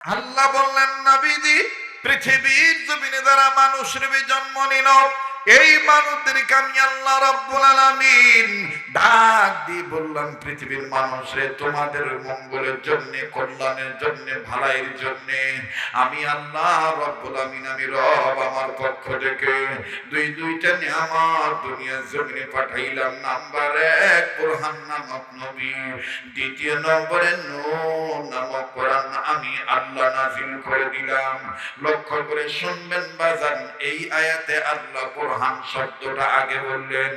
আল্লাহ বললেন, নবীজি পৃথিবীর জমিনে যারা মানুষের জন্ম নিল, এই মানুষদেরকে আমি আল্লাহ রাব্বুল আলামিন ডাক দিয়ে বললাম, পৃথিবীর মানুষরে তোমাদের মঙ্গলের জন্য, কল্যাণের জন্য, ভালাইয়ের জন্য আমি আল্লাহ রাব্বুল আলামিন, আমি রব আমার পক্ষ থেকে দুইটা নিয়ামত দুনিয়ার জমিনে পাঠাইলাম। নাম্বার 1 বুরহান নামক নবী, দ্বিতীয় নম্বরে নূর নামক কোরআন আমি আল্লাহ নাযিল করে দিলাম। লক্ষ্য করে শুনবেন বাজান, এই আয়াতে আল্লাহ বুরহান শব্দটা আগে বললেন,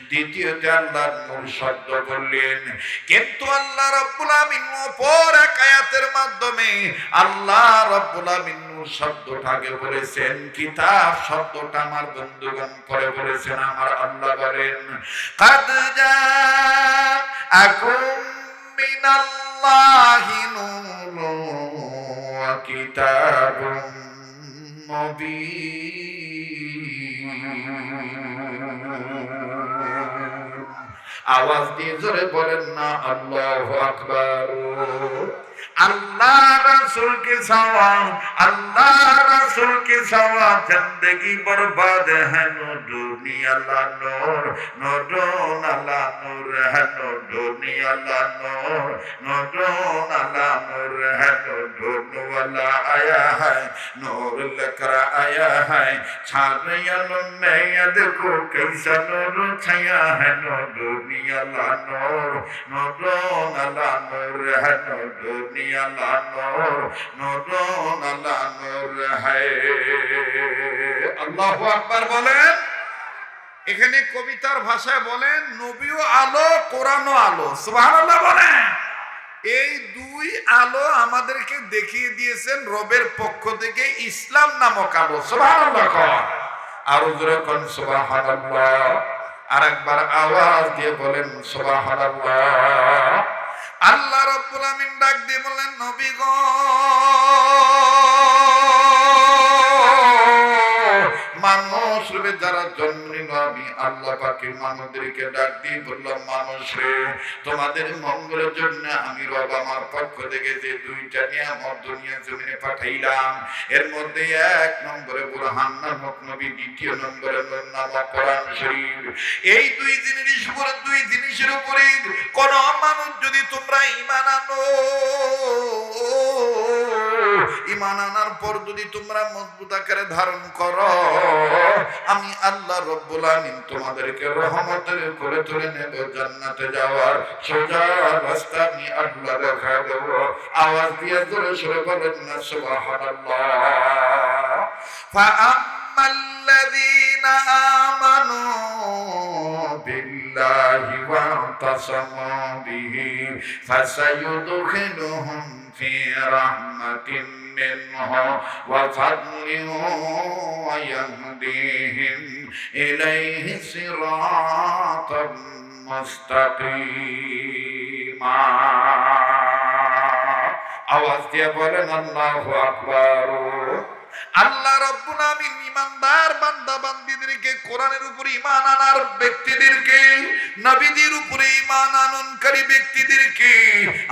দ্বিতীয়তে আল্লাহ নূর শব্দ বললেন। কিন্তু আল্লাহ রাব্বুল আমিন অপর এক আয়াতের মাধ্যমে আল্লাহ রাব্বুল আমিন নূর শব্দটা আগে বলেছেন, কিতাব শব্দটা আমার বন্ধুগণ পরে বলেছেন। আমার আল্লাহ বলেন, কাদ জাআকুম মিনাল্লাহি নূরুন ওয়া কিতাবুম আওয়াজ দিয়ে জোরে বলেন না আল্লাহু আকবার। আল্লাহ রাসূল के सवाल, अल्लाह रसूल के सवाल, जिंदगी बर्बाद है नो दुनिया ला नूर, नूर ला नूर है नो दुनिया ला नूर, नूर ला नूर है नो दुनिया वाला आया है, नूर लेकर आया है, छाया में ये देखो कैसा नूर छाया है, नो दुनिया ला नूर, नूर ला नूर है नो दुनिया ला नूर, नूर ला नूर है। আল্লাহু আকবার বলেন। এখানে কবিতার ভাষায় বলেন, নবীও আলো, কোরআনও আলো। সুবহানাল্লাহ বলেন। এই দুই আলো আমাদেরকে দেখিয়ে দিয়েছেন রবের পক্ষ থেকে ইসলাম নামক আলো। সুবহানাল্লাহ। আরো জোরে কোন সুবহানাল্লাহ। আরেকবার আওয়াজ দিয়ে বলেন সুবহানাল্লাহ। আল্লাহ রাব্বুল আমিন ডাক দিয়ে বললেন, নবী গো, মানুষ রূপে যারা জন্ম নিল আমি আল্লাহ পাকের মানুষদেরকে ডাক দিয়ে বললাম, মানুষ রে তোমাদের মঙ্গলের জন্য আমি রব আমার পক্ষ থেকে যে দুইটা নিয়ামত দুনিয়া জমিনে পাঠাইলাম, এর মধ্যে 1 নম্বরে বুরহান নামক নবী, দ্বিতীয় নম্বরে নূর নামক কোরআন শরীফ। এই দুই জিনিসের উপরে কোন মানুষ যদি তোমরা ঈমান আনো, ঈমান আনার পর যদি তোমরা মজবুত আকারে ধারণ করো, আমি আল্লাহ রাব্বুল আমিন তোমাদেরকে রহমতের করে তুলে নেব, জান্নাতে যাওয়ার সোজা রাস্তা আমি আল্লাহ দেখায় দেব। আওয়াজ দিয়ে জোরে সোরে বলেন না সুবহানাল্লাহ। ফাআম্মাল্লাযীনা আমানু বিল্লাহি ওয়া তাসামু বিহি ফাসায়ুদখিলুহুম ফি রাহমাতিন منه وفضل ويهديهم إليه صراطا مستقيما। আওয়াজ দিয়ে বলেন আল্লাহু আকবার। আল্লাহ রাব্বুল আমিন ঈমানদার বান্দা বান্দীদেরকে, কোরআনের উপরে ঈমান আনার ব্যক্তিদেরকে, নবীদের উপরে ঈমান আননকারী ব্যক্তিদেরকে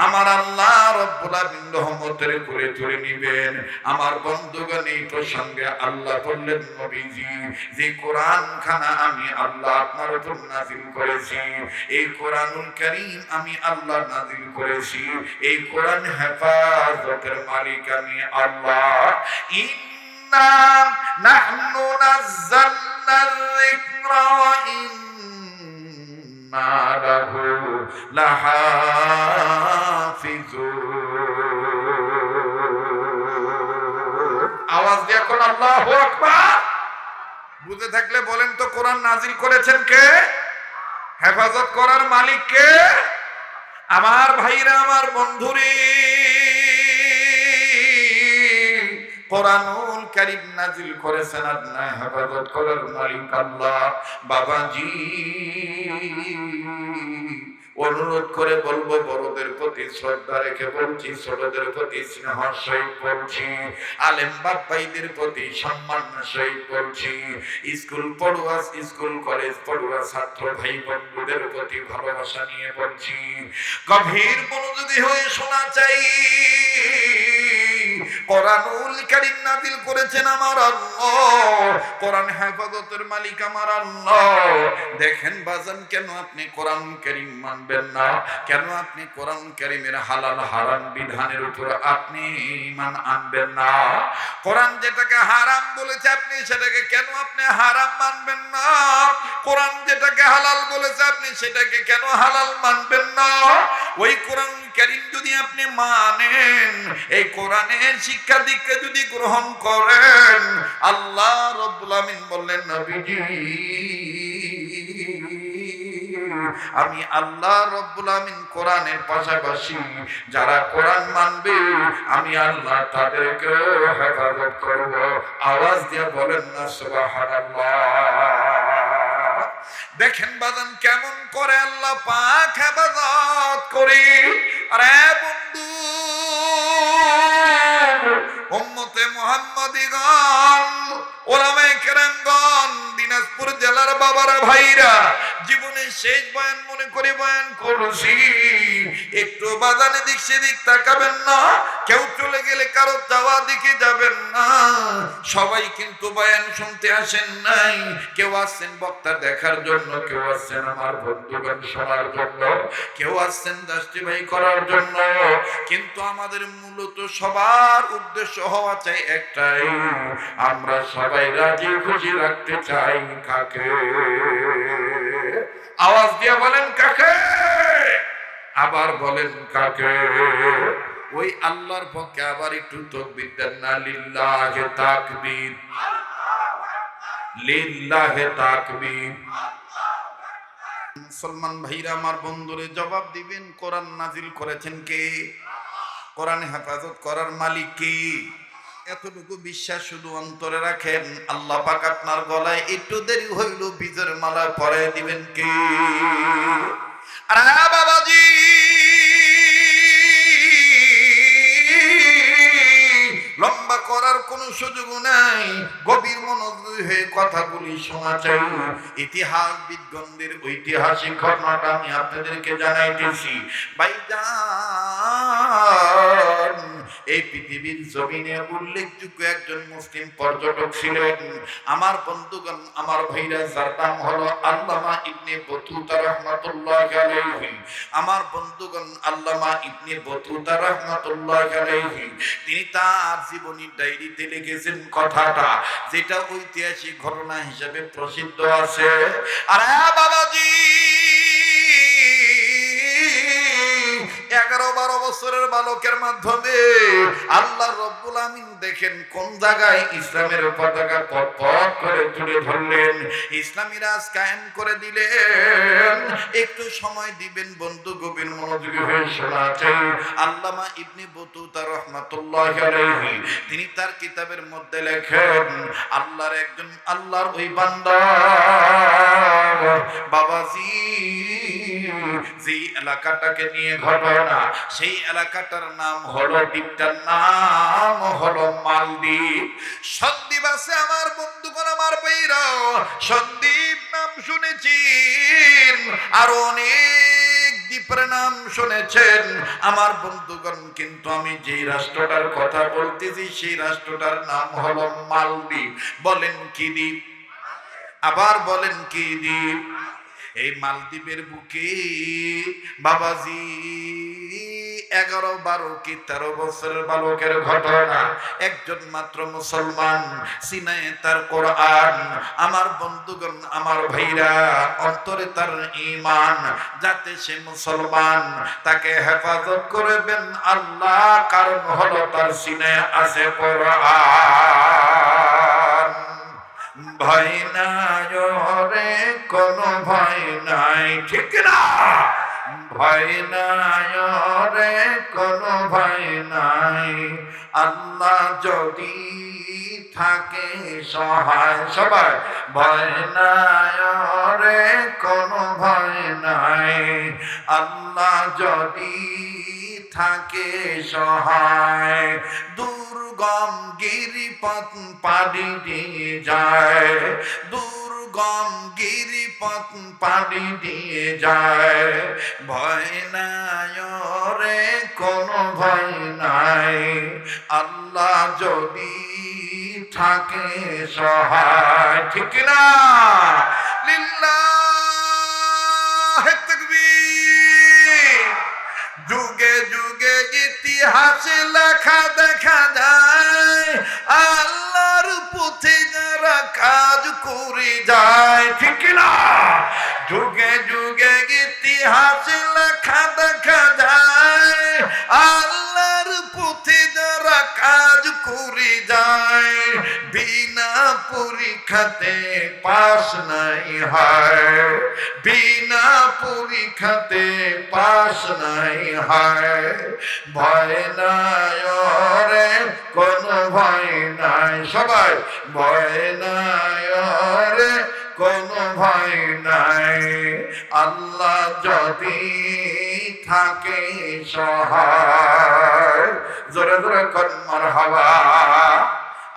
আমার আল্লাহ রাব্বুল আমিন রহমতের করে তুলে নেবেন। আমার বন্ধুগণ, এই প্রসঙ্গে আল্লাহ বললেন, নবীজি যে কোরআন খানা আমি আল্লাহ আপনার উপর নাযিল করেছি, এই কোরআনুল কারীম আমি আল্লাহ নাযিল করেছি, এই কোরআন হেফাজতের মালিক আমি আল্লাহ। নাহনু নাযালনা যিকরা ওয়া ইন্না লাহু লাহাফিজুন। আওয়াজ দিয়ে কোন আল্লাহু আকবার। বুঝে থাকলে বলেন তো, কোরআন নাজিল করেছেন কে? হেফাজত করার মালিক কে? আমার ভাইরা, আমার বন্ধুরে, কোরআনুল কারীম নাজিল করেছেন আল্লাহ, হেফাজত করার মালিক আল্লাহ। বাবাজি, অনুরোধ করে বলবো, বড়দের প্রতি শ্রদ্ধা রেখে বলছি, ছোটদের প্রতি স্নেহ সহিত বলছি, আলেম বাপ ভাইদের প্রতি সম্মান সহিত বলছি, স্কুল পড়ুয়া, স্কুল কলেজ পড়ুয়া ছাত্র ভাই বন্ধুদের প্রতি ভালোবাসা নিয়ে বলছি, গভীর মনোযোগী হয়ে শোনা চাই। কোরআনুল কারীম নাযিল করেছেন আমার আল্লাহ, কোরআন হেফাজতের মালিক আমার আল্লাহ। দেখেন বাজান, কেন আপনি কোরআন কারীম মানবেন না? কেন আপনি কোরআন কারীমের হালাল হারাম বিধানের উপর আপনি ঈমান আনবেন না? কোরআন যেটাকে হারাম বলেছে আপনি সেটাকে কেন আপনি হারাম মানবেন না? কোরআন যেটাকে হালাল বলেছে আপনি সেটাকে কেন হালাল মানবেন না? ওই কোরআন কারীম যদি আপনি মানেন, এই কোরআনের শিক্ষা দীক্ষা যদি গ্রহণ করেন, আল্লাহ রাব্বুল আমিন বললেন, নবীজি আমি আল্লাহ রাব্বুল আমিন কোরআনের পাশাপাশি যারা কোরআন মানবে আমি আল্লাহ তাদেরকে হেফাজত করব। আওয়াজ দিয়ে বলেন না সুবহানাল্লাহ। দেখেন বাজান কেমন করে আল্লাহ পাক হেফাজত করে। আরে বন্ধু, উম্মতে মুহাম্মাদিগণ, ওলামায়ে কেরামগণ, দিনাজপুর জেলার বাবারা ভাইরা, জীবনের শেষ বয়ান মনে করে বয়ান করছি। একটু বাজানে দিক সেদিক তাকাবেন না, কেউ চলে গেলে কারো যাওয়া দিকে যাবেন না। সবাই কিন্তু বয়ান শুনতে আসেন নাই, কেউ আসছেন বক্তা দেখার জন্য, কেউ আসছেন আমার বন্ধুগণ শোনার জন্য, কেউ আসছেন দাস্তি ভাই করার জন্য। কিন্তু আমাদের মূলত সবার উদ্দেশ্য হওয়া চাই একটাই, আমরা সবাই রাজি খুশি রাখতে চাই কাকে? আওয়াজ দিয়ে বলেন কাকে? আবার বলেন কাকে? ওই আল্লাহর পক্ষে আবার একটু তাকবীর দেন না? লিল্লাহি তাকবীর, লিল্লাহি তাকবীর। মুসলমান ভাইরা আমার, বন্ধুরে জবাব দিবেন, কোরআন নাজিল করেছেন কে? কোরআন হেফাজত করার মালিক কে? এতটুকু বিশ্বাস শুধু অন্তরে রাখেন, আল্লাহ পাক আপনার গলায় একটু দেরি হইল বীজের মালা পরায় দিবেন কে? আরে বাবাজি, লম্বা করার কোনো সুযোগ নাই, গভীর মনোযোগী হয়ে কথাগুলি শোনা চাই। ইতিহাস বিদগণদের ঐতিহাসিক ঘটনাটা আমি আপনাদেরকে জানাইতেছি। ভাইজান, এই পৃথিবীর জমিনে উল্লেখযোগ্য একজন মুসলিম পর্যটক ছিলেন আমার বন্ধুগণ, আমার ভাইরা, যার নাম হলো আল্লামা ইবনে বতুতা রাহমাতুল্লাহি আলাইহি। আমার বন্ধুগণ, আল্লামা ইবনে বতুতা রাহমাতুল্লাহি আলাইহি তিনি তার জীবনী ডায়েরিতে লিখেছেন কথাটা, যেটা ঐতিহাসিক ঘটনা হিসেবে প্রসিদ্ধ আছে। আরে বাবাজি, 11-12 বছরের বালকের মাধ্যমে আল্লাহ রাব্বুল আমিন দেখেন কোন জায়গায় ইসলামের পতাকা পথ করে তুলে ধরলেন, ইসলামী রাজ কায়েম করে দিলেন। একটু সময় দিবেন বন্ধু, গভীর মনোযোগী হয়ে শোনাচ্ছেন। আল্লামা ইবনে বতুতা রাহমাতুল্লাহি আলাইহি তিনি তার কিতাবের মধ্যে লেখেন, আল্লাহর ওই বান্দা বাবাজি যে এলাকাটাকে নিয়ে ঘটনা, সেই এলাকাটার নাম হলো, দ্বীপটার নাম হলো মালদ্বীপ। সন্দ্বীপ আছে আমার বন্ধুগণ, আমার ভাইরা, সন্দ্বীপ নাম শুনেছেন, আর অনেক দ্বীপের নাম শুনেছেন আমার বন্ধুগণ, কিন্তু আমি যেই রাষ্ট্রটার কথা বলতেছি সেই রাষ্ট্রটার নাম হলো মালদ্বীপ। বলেন কি দ্বীপ? আবার বলেন কি দ্বীপ? এই মালদ্বীপের বুকে বাবাজি 11-12 কি 13 বছরের বালকের ঘটনা, একজন মাত্র মুসলমান সিনায় তার কোরআন। আমার বন্ধুগণ, আমার ভাইরা, অন্তরে তার ঈমান, যাতে সে মুসলমান, তাকে হেফাজত করবেন আল্লাহ, কারণ হলো তার সিনায় আছে কোরআন। ভয় নাই রে, কোনো ভয় নাই, ঠিক না? ভয় নাই রে, কোনো ভয় নাই, আল্লাহ যদি থাকে সহায়। সবাই ভয় নাই রে, কোনো ভয় নাই, আল্লাহ যদি থাকে সহায়। দুর্গম গিরিপথ পাড়ি দিয়ে যায়, দুর্গম গণ গিরিপথ পাড়ি দিয়ে যায়। ভয় নাই রে কোনো ভয় নাই, আল্লাহ যদি থাকে সহায়। ঠিক না? লিল্লাহে তাকবীর। যুগে যুগে ইতিহাসে লেখা দেখা যায়, আল্লাহর পথে যারা কাজ করে যায়। ঠিক না? যুগে যুগে ইতিহাসে লেখা দেখা যায়, আল্লাহর পথে যারা কাজ করে যায়, বিনা পরীক্ষাতে পাস নাই হয়, বিনা পরীক্ষাতে পাস নাই হয়। ভয় নাই রে কোনো ভয় নাই, সবাই ভয় নাই রে কোনো ভয় নাই, আল্লাহ যদি থাকে সহায়। জোরে জোরে কোন মারহাবা,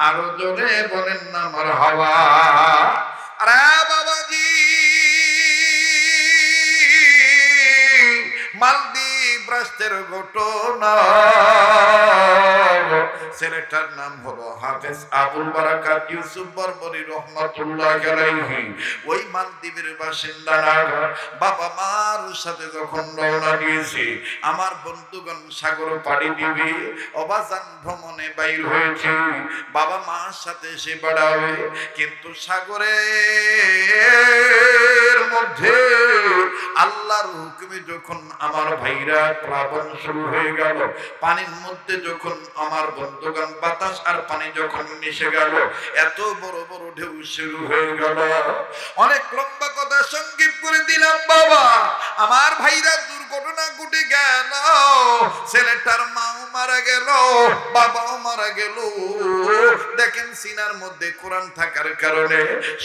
আরো জোরে বলেন না মারহাবা। আরে বাবাজি, মালদ্বীপ রাষ্ট্রের ঘটনা। ছেলেটার নাম হলো হাফেজ আবুল বারাকাত ইউসুফ বরবরী রহমাতুল্লাহ আলাইহি। ওই মালদ্বীপের বাসিন্দা। বাবা মার সাথে যখন রওনা দিয়েছি, আমার বন্ধুগণ সাগর পাড়ি দিবি, অবাজান ভ্রমণে বাইর হয়েছে। বাবা মার সাথে সে বাড়াবে, কিন্তু সাগরের মধ্যে আল্লাহর হুকুমে যখন আমার ভাইরা প্লাবন শুরু হয়ে গেল, পানির মধ্যে যখন আমার বন্ধুগণ বাতাস আর পানি যখন মিশে গেল, এত বড় বড় ঢেউ শুরু হয়ে গেল। অনেক লম্বা কথা সংক্ষেপ করে দিলাম বাবা। আমার ভাইরা দুর্ঘটনা ঘটে গেল, ছেলেটার মাও মারা গেল, বাবাও মারা গেল। দেখেন সিনার মধ্যে কোরআন থাকার কারণে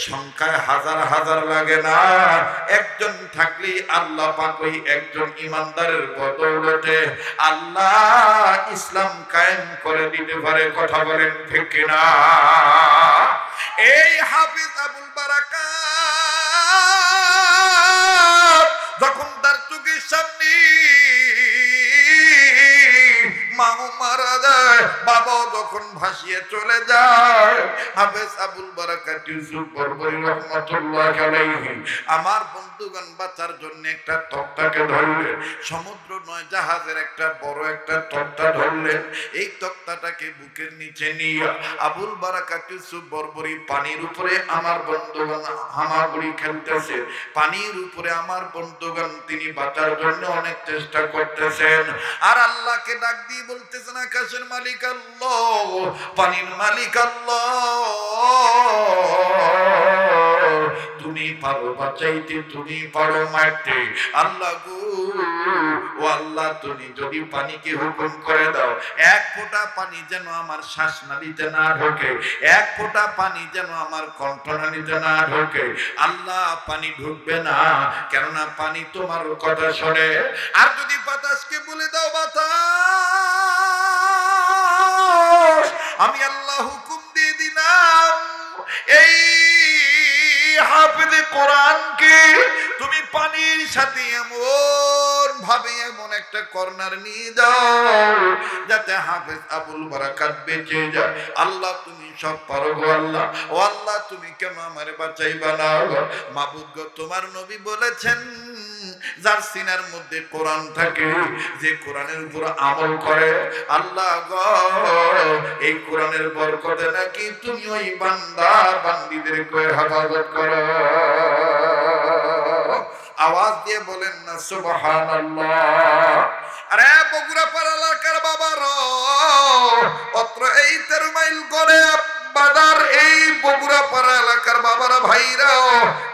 সংখ্যায় হাজার হাজার লাগে না, একজন থাকলে আল্লাহ পাক ওই একজন ইমানদারের বদৌলতে আল্লাহ ইসলাম কায়েম করে দিতে পারে। কথা বলেন ঠিক কিনা? এই হাফিজ আবুল বারাকাত যখন তার চোখের সামনে মাও মারা যায়, বাবা যখন ভাসিয়ে চলে যায়, হাফেজ আবুল বারাকাত ইউসুফ বরবরী রহমাতুল্লাহ আলাইহি আমার বন্ধুগণ বাঁচার জন্য একটা তক্তাকে ধরলেন। সমুদ্র নয় জাহাজের একটা বড় একটা তক্তা ধরলেন। এই তক্তাটাকে বুকের নিচে নিয়ে আবুল বারাকাত ইউসুফ বরবরী পানির উপরে আমার বন্ধুগণ হামাগুড়ি খেলতেছে। পানির উপরে আমার বন্ধুগণ তিনি বাঁচার জন্য অনেক চেষ্টা করতেছেন, আর আল্লাহকে ডাক দিয়ে বলতেছেন, আকাশের মালিক আল্লাহ, পানির মালিক আল্লাহ, তুমি পারো বাঁচাইতে, তুমি পারো মারতে। আল্লাহ গো, ও আল্লাহ, তুমি যদি পানিকে হুকুম করে দাও, এক ফোঁটা পানি যেন আমার শ্বাসনালীতে না ঢোকে, এক ফোঁটা পানি যেন আমার কণ্ঠনালীতে না ঢোকে। আল্লাহ, পানি ঢুকবে না, কেননা পানি তোমার কথা শোনে। আর যদি বাতাসকে বলে দাও, বাতাস, আমি আল্লাহ হুকুম দিয়ে দিলাম, এই হাফেজে কোরআনকে তুমি পানির সাথে এমন ভাবে এমন একটা কর্নার নিয়ে যাও যাতে হাফেজ আবুল বারাকাত বেঁচে যায়। আল্লাহ, তুমি সব পারো গো আল্লাহ। ও আল্লাহ, তুমি কেন আমার বাঁচাইবা না? মাবুদ গো, তোমার নবী বলেছেন, যার সিনার মধ্যে কোরআন থাকে, যে কোরআনের উপর আমল করে, আল্লাহ গো, এই কোরআনের বরকতে নাকি তুমি ওই বান্দা বান্দীদেরকে হেফাজত করো। আওয়াজ দিয়ে বলেন না সুবহানাল্লাহ। আরে বগুড়া পাড়া এলাকার বাবারা, অত্র এই 13 মাইল করে বাজার, এই বগুড়া পাড়া এলাকার বাবারা, ভাইরা,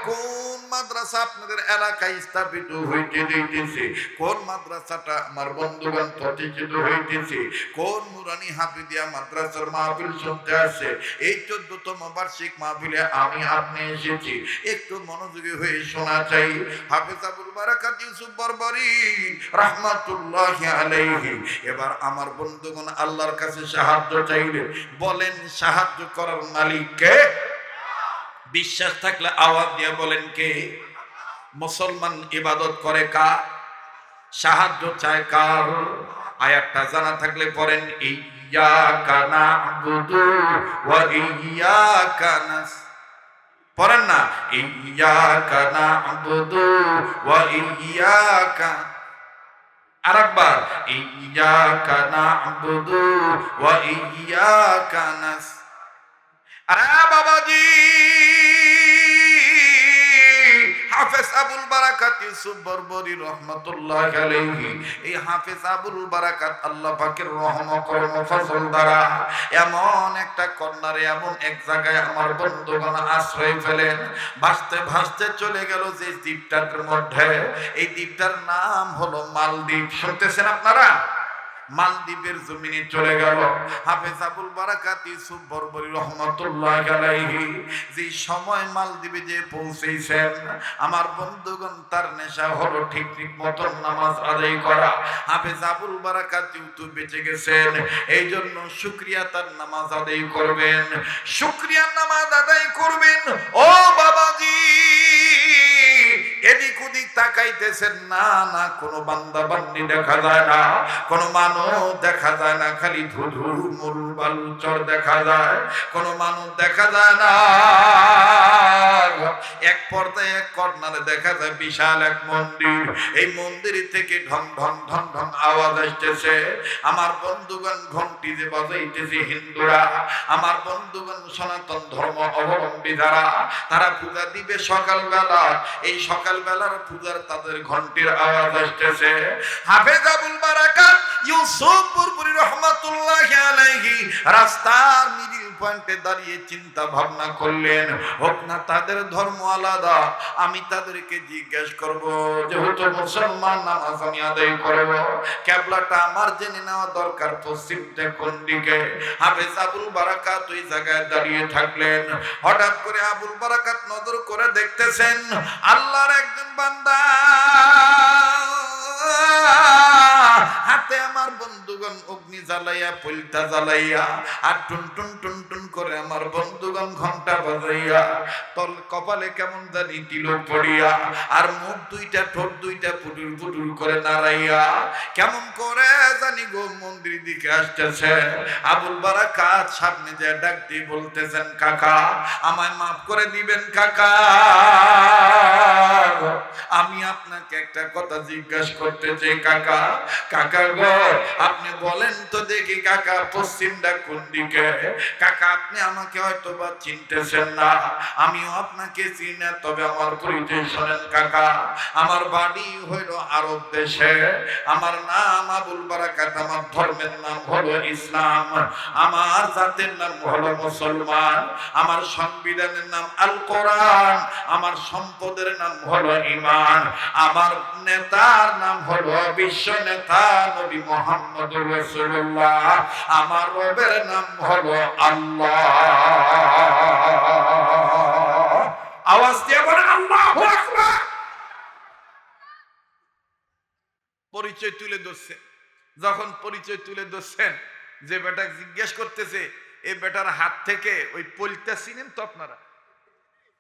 কোন মাদ্রাসা আপনাদের এলাকায় স্থাপিত হইতে দিতেছে? কোন মাদ্রাসাটা আমার বন্ধুগণ প্রতিষ্ঠিত হইতেছে? কোন নুরানি হাফিজিয়া মাদ্রাসার মাহফিল শুনতে আসে? এই 14তম বার্ষিক মাহফিলে আমি আপনি এসেছি, একটু মনোযোগী হয়ে শোনা চাই। হাফেজ আবুল বারাকাত ইউসুফ বরবরী রাহমাতুল্লাহি আলাইহি এবার আমার বন্ধুগণ আল্লাহর কাছে সাহায্য চাইলেন। বলেন, সাহায্য করার মালিক কে? বিশ্বাস থাকলে আওয়াজ দিয়ে বলেন কে? মুসলমান ইবাদত করে কার? সাহায্য চায় কার? আয়াতটা জানা থাকলে পড়েন, ইয়্যাকা না'বুদু ওয়া ইয়্যাকা পড়েন না, ইয়্যাকা না'বুদু ওয়া ইয়্যাকা, আরেকবার, ইয়্যাকা না'বুদু ওয়া ইয়্যাকা আরে বাবাজি, হাফেজ আবুল বারাকাত ইউসুফ বরবরী রাহমাতুল্লাহি আলাইহি, এই হাফেজ আবুল বারাকাত আল্লাহ পাকের রহম করম ফজল দ্বারা এমন একটা কর্নারে, এমন এক জায়গায় আমার বন্ধুগণ আশ্রয় পেলেন। ভাসতে ভাসতে চলে গেল যে দ্বীপটার মধ্যে, এই দ্বীপটার নাম হলো মালদ্বীপ। শুনতেছেন আপনারা? মালদ্বীপের জমিনে চলে গেল হাফেজ আবুল বারাকাত ইউসুফ বরবরী রাহমাতুল্লাহি আলাইহি। যে সময় মালদ্বীপে যে পৌঁছেছেন, আমার বন্ধুগণ তার নেশা হলো ঠিক মতন নামাজ আদায় করা। হাফেজ আবুল বারাকাত ইউসুফ বেঁচে গেছেন, এই জন্য শুকরিয়া তার নামাজ আদায় করবেন, শুকরিয়া নামাজ আদায় করবেন। ও বাবাজি, এদিক ওদিক তাকাইতেছেন না, না কোনো বান্দা বান্দি দেখা যায় না, কোনো মানুষ দেখা যায় না, খালি ধুধু মরু বালু চর দেখা যায়, কোনো মানুষ দেখা যায় না। এক পর্দায় এক কর্নারে দেখা যায় বিশাল এক মন্দির, এই মন্দির থেকে ঢং ঢং ঢং ঢং আওয়াজ আসতেছে। আমার বন্ধুগণ ঘন্টি যে বাজাইতেছে হিন্দুরা, আমার বন্ধুগণ সনাতন ধর্ম অবলম্বী যারা, তারা পূজা দিবে সকালবেলা, এই সকালবেলার পূজার তাদের ঘন্টির আওয়াজ আসতেছে। হাফেজ আবুল বারাকাত ইউসুফ বরবরী রাহমাতুল্লাহি আলাইহি রাস্তার মিডিল পয়েন্টে দাঁড়িয়ে চিন্তা ভাবনা করলেন, হোক না তাদের ধর্ম আলাদা, আমি তাদেরকে জিজ্ঞেস করব, যেহেতু মুসলমান নামাজ আমি আদায় করব, কিবলাটা আমার জেনে নেওয়া দরকার, পশ্চিমটা কোন দিকে। হাফেজ আবুল বারাকাত ওই জায়গায় দাঁড়িয়ে থাকলেন। হঠাৎ করে আবুল বারাকাত নজর করে দেখতেছেন আল্লাহর একজন বান্দা হাতে আমার বন্ধুগণ অগ্নি জ্বালাইয়া পৈলতা জ্বালাইয়া আর টুন টুন টুন টুন করে আমার বন্ধুগণ ঘন্টা বাজাইয়া, তল কপালে কেমন জানি তিলক পড়িয়া, আর মুখ দুইটা ঠোঁট দুইটা পুটুল পুটুল করে নাড়াইয়া কেমন করে জানি গো মন্দির দিকে আসতেছে। আবুল বারাকাত সামনে যে ডাক দিয়ে বলতেছেন, কাকা আমায় মাফ করে দিবেন কাকা, আমি আপনাকে একটা কথা জিজ্ঞাসা করতে চাই কাকা। কাকা গো আপনি বলেন তো দেখি কাকা, পশ্চিমটা কোন দিকে? কাকা আপনি আমাকে হয়তো বা চিনতেছেন না, আমিও আপনাকে চিনি না, তবে আমার পরিচয় শোনেন কাকা। আমার বাড়ি হইল আরব দেশে, আমার নাম আবুল বারাকাত, আমার ধর্মের নাম হলো ইসলাম, আমার জাতের নাম হলো মুসলমান, আমার সংবিধানের নাম আল কোরআন, আমার সম্পদের নাম হলো ঈমান, আমার নেতার নাম হলো বিশ্ব নেতা নবী মুহাম্মদুর রাসূলুল্লাহ, আমার রবের নাম হলো আল্লাহ। আওয়াজ দিয়ে বলেন আল্লাহু আকবার। পরিচয় তুলে ধরছে। যখন পরিচয় তুলে ধরছেন, যে বেটা জিজ্ঞেস করতেছে, এই বেটার হাত থেকে ওই পলতা চিনেন তো আপনারা?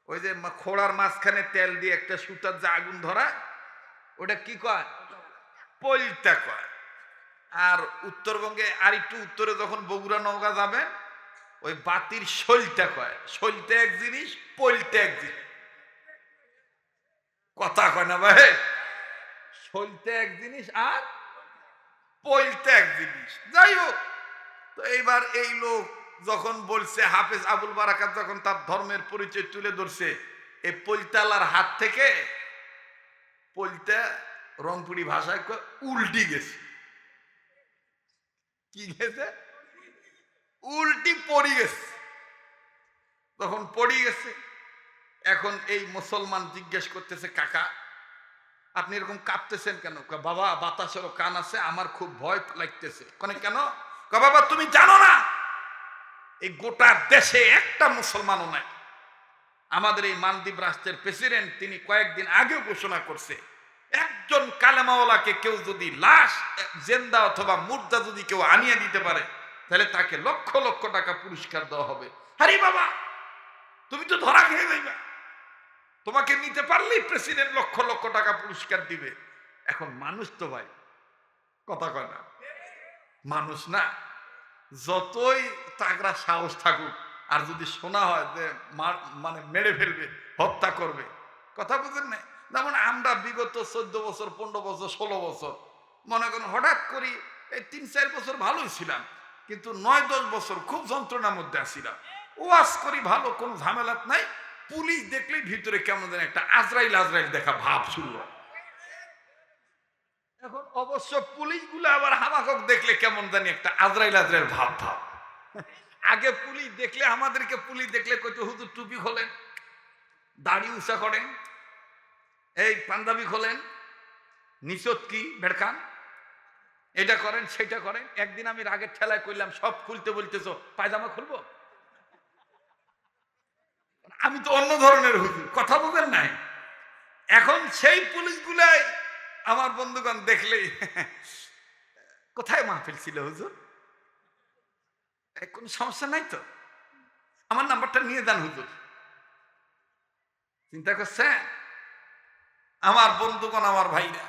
ওই যে খোড়ার মাঝখানে তেল দিয়ে একটা সুতার যে আগুন ধরা, ওটা কি কয়? পলতা কয়। আর উত্তরবঙ্গে আর একটু উত্তরে যখন বগুড়া নওগাঁ যাবেন, ওই বাতির শৈলটা কয়। শৈলটা এক জিনিস, পলতা এক জিনিস। কথা কয় না ভাই? শৈলটা এক জিনিস আর পলতা এক জিনিস। যাই হোক, তো এইবার এই লোক যখন বলছে, হাফেজ আবুল বারাকাত যখন তার ধর্মের পরিচয় তুলে ধরছে, এই পলতালার হাত থেকে পলতা রংপুরি ভাষায় উল্টি গেছে। কি গেছে? উল্টি পড়ি গেছে। তখন পড়ি গেছে, এখন এই মুসলমান জিজ্ঞেস করতেছে, কাকা আপনি এরকম কাঁপতেছেন কেন? বাবা বাতাসেরও কান আছে, আমার খুব ভয় লাগতেছে। কেন? বাবা তুমি জানো না এই গোটা দেশে একটা মুসলমানও নাই। আমাদের এই মালদ্বীপ রাষ্ট্রের প্রেসিডেন্ট তিনি কয়েকদিন আগে ঘোষণা করছে, একজন কালেমাওয়ালাকে কেউ যদি লাশ জেন্দা অথবা মুর্দা যদি কেউ আনিয়ে দিতে পারে, তাহলে তাকে লক্ষ লক্ষ টাকা পুরস্কার দেওয়া হবে। আরে বাবা, তুমি তো ধরা খেয়ে যাইবা। তোমাকে নিতে পারলেই প্রেসিডেন্ট লক্ষ লক্ষ টাকা পুরস্কার দিবে। এখন মানুষ তো ভাই কথা কয় না, মানুষ না, যতই তাগড়া সাহস থাকুক আর যদি শোনা হয় যে মানে মেরে ফেলবে, হত্যা করবে, কথা বুঝেন নাই? যেমন আমরা বিগত 14 বছর 15 বছর 16 বছর মনে করেন হঠাৎ করি এই 3-4 বছর ভালোই ছিলাম, কিন্তু 9-10 বছর খুব যন্ত্রণার মধ্যে আসছিলাম। ওয়াজ করি ভালো, কোনো ঝামেলাত নাই, পুলিশ দেখলেই ভিতরে কেমন যেন একটা আজরাইল আজরাইল দেখা ভাব শুরু হয়। এখন অবশ্য পুলিশগুলো আবার হামাকক দেখলে কেমন জানি একটা আজরাইল আজরাইল ভাব ভাব। আগে পুলিশ দেখলে আমাদেরকে পুলিশ দেখলে কইতো হুজুর টুপি খোলেন, দাড়ি উঁচা করেন, এই পাঞ্জাবি খোলেন, নিচত কি বেড়কান, এটা করেন সেটা করেন। একদিন আমি রাগের ঠেলায় কইলাম সব খুলতে বলতেছো, পায়জামা খুলবো? আমি তো অন্য ধরনের হুজুর, কথা বলেন নাই। এখন সেই পুলিশগুলাই আমার বন্ধুগণ দেখলেই কোথায় মাহফিল ছিল হুজুর, কোন সমস্যা নাই তো, আমার নাম্বারটা নিয়ে যান হুজুর। চিন্তা করছেন? আমার বন্ধুগণ, আমার ভাইরা,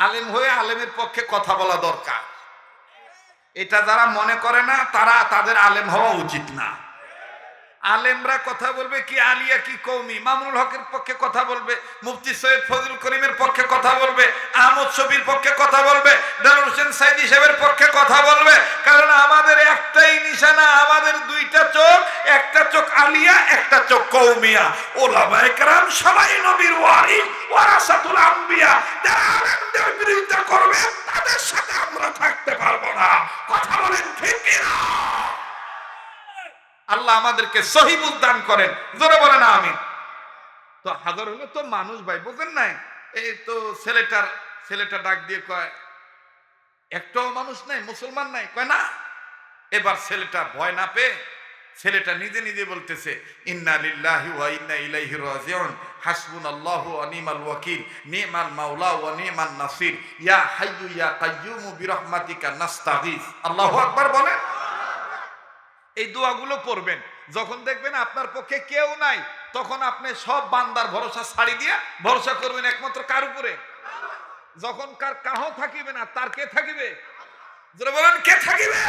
আলেম হয়ে আলেমের পক্ষে কথা বলা দরকার। এটা যারা মনে করে না তারা তাদের আলেম হওয়া উচিত না। আলেমরা কথা বলবে কি আলিয়া কি কৌমি, মামুনুল হকের পক্ষে কথা বলবে, মুফতি সৈয়দ ফজলুল করিমের পক্ষে কথা বলবে, আহমদ শফির পক্ষে কথা বলবে, দেলোয়ার হোসেন সাইদি সাহেবের পক্ষে কথা বলবে। কারণ আমাদের একটাই নিশানা, আমাদের দুইটা চোখ, একটা চোখ আলিয়া, একটা চোখ কৌমিয়া। ওলামায়ে কেরাম সবাই নবীর ওয়ারিস, ওয়ারাসাতুল আম্বিয়া। যারা আলেমদের বিরোধিতা করবে তাদের সাথে আমরা থাকতে পারবো না। কথা বলেন ঠিক কিনা? আল্লাহ আমাদেরকে সহি বুঝ দান করেন, জোরে বলেন আমিন। তো হাজার হলো তো মানুষ ভাই, বুঝেন নাই? এই তো ছেলেটা ডাক দিয়ে কয় একটাও মানুষ নাই, মুসলমান নাই, কয় না। এবার ছেলেটা ভয় না পেয়ে ছেলেটা নিজে নিজে বলতেছে ইন্না লিল্লাহি ওয়া ইন্না ইলাইহি রাজিউন, হাসবুনাল্লাহু ওয়া নি'মাল ওয়াকিল, নি'মাল মাওলা ওয়া নি'মান নাসির, ইয়া হাইয়্যু ইয়া কাইয়্যুমু বিরহমাতিকা নাস্তাগীস। আল্লাহু আকবার বলেন। এই দোয়াগুলো পড়বেন। যখন দেখবেন আপনার পক্ষে কেউ নাই, তখন আপনি সব বান্দার ভরসা ছাড়ি দিয়ে ভরসা করবেন একমাত্র কার উপরে? যখন কার কাহো থাকিবে না, তার কে থাকিবে? যারা বলেন কে থাকিবে?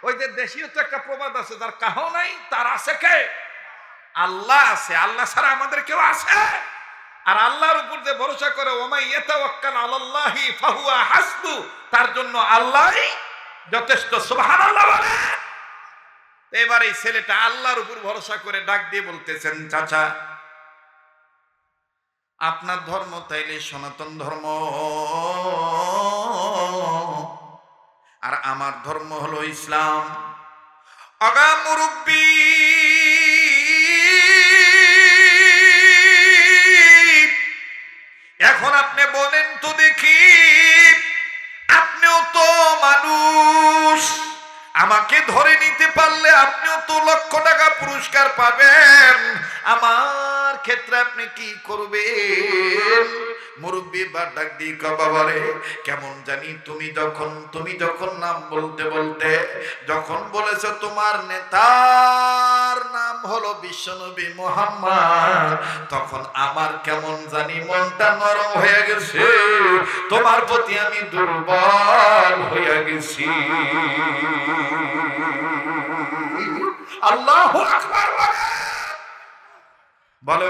ওই যে দেশীয় তো একটা প্রবাদ আছে, যার কাহো নাই তার আছে কে? আল্লাহ আছে। আল্লাহ ছাড়া আমাদের কেউ আছে? আর আল্লাহর উপর যে ভরসা করে ওমাই ইয়াতাওয়াক্কাল আলাল্লাহি ফাহুয়া হাসবু, তার জন্য আল্লাহই যথেষ্ট। সুবহানাল্লাহ বলে। এবার এই ছেলেটা আল্লাহর উপর ভরসা করে ডাক দিয়ে বলতেছেন, চাচা আপনার ধর্ম তাইলে সনাতন ধর্ম, আর আমার ধর্ম হলো ইসলাম। আগা মুরব্বী, এখন আপনি বলেন তো দেখি, আপনিও তো মানুষ, আমাকে ধরে নিতে পারলে আপনিও তো লক্ষ টাকা পুরস্কার পাবেন, আমার ক্ষেত্রে আপনি কি করবেন? মুরব্বী বা ডাক দিয়ে বাবারে, কেমন জানি তুমি যখন নাম বলতে বলতে যখন বলেছো তোমার নেতার নাম হলো বিশ্বনবী মুহাম্মদ, তখন আমার কেমন জানি মনটা নরম হয়ে গেছে, তোমার প্রতি আমি দুর্বল হয়ে গেছি। আল্লাহু আকবার বলে।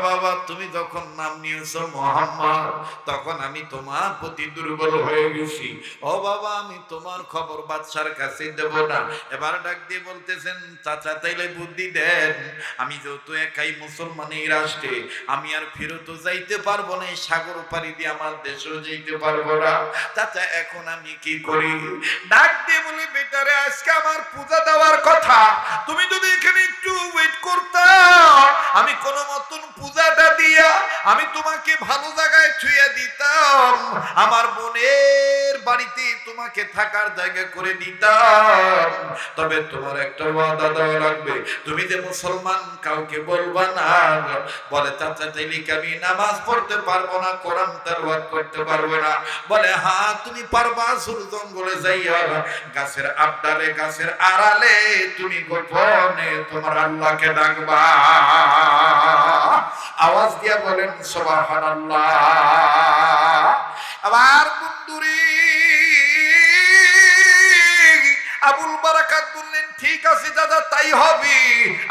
বাবা তুমি যখন নাম নিয়েছো মুহাম্মদ, তখন আমি তোমার প্রতি দুর্বল হয়ে গেছি। ও বাবা, আমি তোমার খবর বাদশার কাছে দেব না। এবার ডাক দিয়ে বলতেছেন, চাচা তাইলে বুদ্ধি দেন, আমি যেহেতু একাই মুসলমান এই রাষ্ট্রে, আমি আর ফেরত যাইতে পারবো না, এই সাগর পাড়ি দিয়ে আমার দেশেও যাইতে পারবো না। চাচা এখন আমি কি করি? ডাক দিয়ে বলি, বেটারে আজকে আমার পূজা দেওয়ার কথা, তুমি যদি এখানে একটু ওয়েট করতাম, আমি কোনো মতন পূজাটা দিয়া আমি তোমাকে ভালো জায়গায় ছুঁয়ে দিতাম, আমার বোনের বাড়িতে তোমাকে থাকার জায়গা করে দিতাম। তবে তোমার একটা ওয়াদা দেওয়া লাগবে, তুমি যে মুসলমান কাউকে বলবা না। বলে, চাচা তাইলে কি আমি নামাজ পড়তে পারবো না, কোরআন তেলাওয়াত করতে পারবো না? বলে, হ্যাঁ তুমি পারবা। সুর জঙ্গলে যাইয়া গাছের আড্ডালে, গাছের আড়ালে তুমি গোপনে তোমার আল্লাহকে ডাকবা। আওয়াজ দিয়া বলেন সুবহানাল্লাহ। আবার বন্ধুরি আবুল বারাকাত বললেন, ঠিক আছে দাদা, তাই হবে,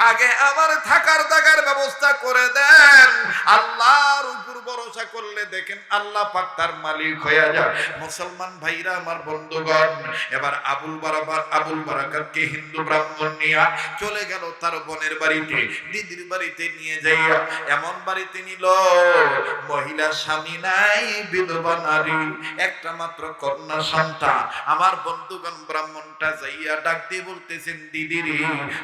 আগে আমার থাকার জায়গার ব্যবস্থা করে দেন। আল্লাহর উপর ভরসা করলে দেখেন আল্লাহ পাক তার মালিক হয়ে যায়। মুসলমান ভাইরা আমার বন্ধুগণ, এবার আবুল বারাকাতকে হিন্দু ব্রাহ্মণ নিয়ে চলে গেল তার বোনের বাড়িতে, দিদির বাড়িতে নিয়ে যাইয়া এমন বাড়িতে নিল মহিলা স্বামী নাই, বিধবা নারী, একটা মাত্র কন্যা সন্তান। আমার বন্ধুগণ, ব্রাহ্মণটা যাইয়া ডাক দিয়ে বলতেছেন, দিদি রে,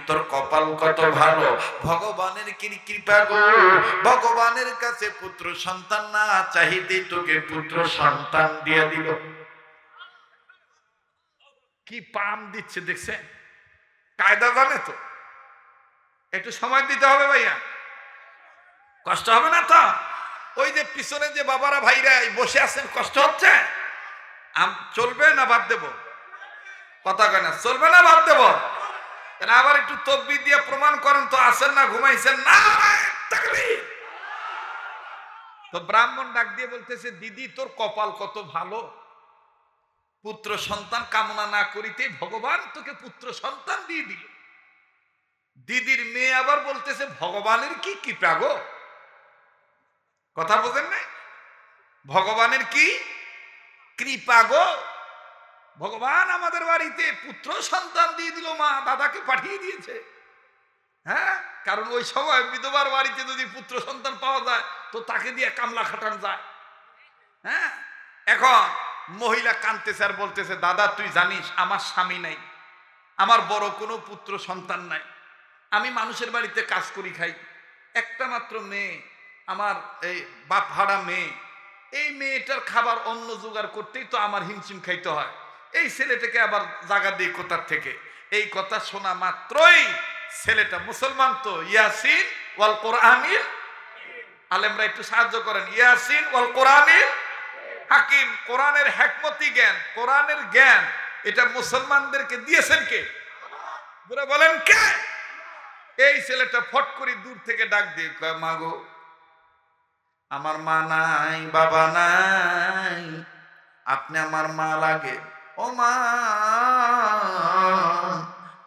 তোর কপাল কত ভালো, ভগবানের কি কৃপা গো, ভগবানের কাছে পুত্র সন্তান না চাহিতে তোকে পুত্র সন্তান দিয়ে দিল। কি পাম দিচ্ছে দেখছেন, কায়দা জানে তো। একটু সময় দিতে হবে ভাইয়া, কষ্ট হবে না তো? ওই যে পিছনে যে বাবারা ভাইরা বসে আছেন, কষ্ট হচ্ছে? চলবে না বাদ দেব? কথা কয় না, চলবে না বাদ দেব? আবার একটু তকবীর দিয়ে প্রমাণ করেন তো, আছেন না ঘুমাইছেন না? তো ব্রাহ্মণ ডাক দিয়ে বলতেছে, দিদি তোর কপাল কত ভালো, পুত্র সন্তান কামনা না করিতে ভগবান তোকে পুত্র সন্তান দিয়ে দিল। দিদির মেয়ে আবার বলতেছে, ভগবানের কি কৃপা গো, কথা বোঝেন না? ভগবানের কি কৃপা গো, ভগবান আমাদের বাড়িতে পুত্র সন্তান দিয়ে দিল, মা দাদাকে পাঠিয়ে দিয়েছে। হ্যাঁ, কারণ ওই সময় বিধবার বাড়িতে যদি পুত্র সন্তান পাওয়া যায় তো তাকে দিয়ে কামলা খাটান যায়। হ্যাঁ, এখন মহিলা কাঁদতেছে আর বলতেছে, দাদা তুই জানিস আমার স্বামী নাই, আমার বড় কোনো পুত্র সন্তান নাই, আমি মানুষের বাড়িতে কাজ করি খাই, একটা মাত্র মেয়ে, আমার এই বাপ ভাড়া মেয়ে, এই মেয়েটার খাবার অন্য জোগাড় করতেই তো আমার হিমশিম খাইতে হয়, এই ছেলেটাকে আবার জাগা দিই কোথার থেকে। এই কথা শোনা মাত্রই ছেলেটা মুসলমান তো, ইয়াসিন ওয়াল কোরআনিল, আলেমরা একটু সাহায্য করেন, ইয়াসিন ওয়াল কোরআনিল হাকিম, কোরআনের হিকমতি জ্ঞান, কোরআনের জ্ঞান এটা মুসলমানদেরকে দিয়েছেন কে? বলেন কে? এই ছেলেটা ফট করে দূর থেকে ডাক দিয়ে কয়, মা গো, আমার মা নাই, বাবা নাই, আপনি আমার মা লাগে, ও মা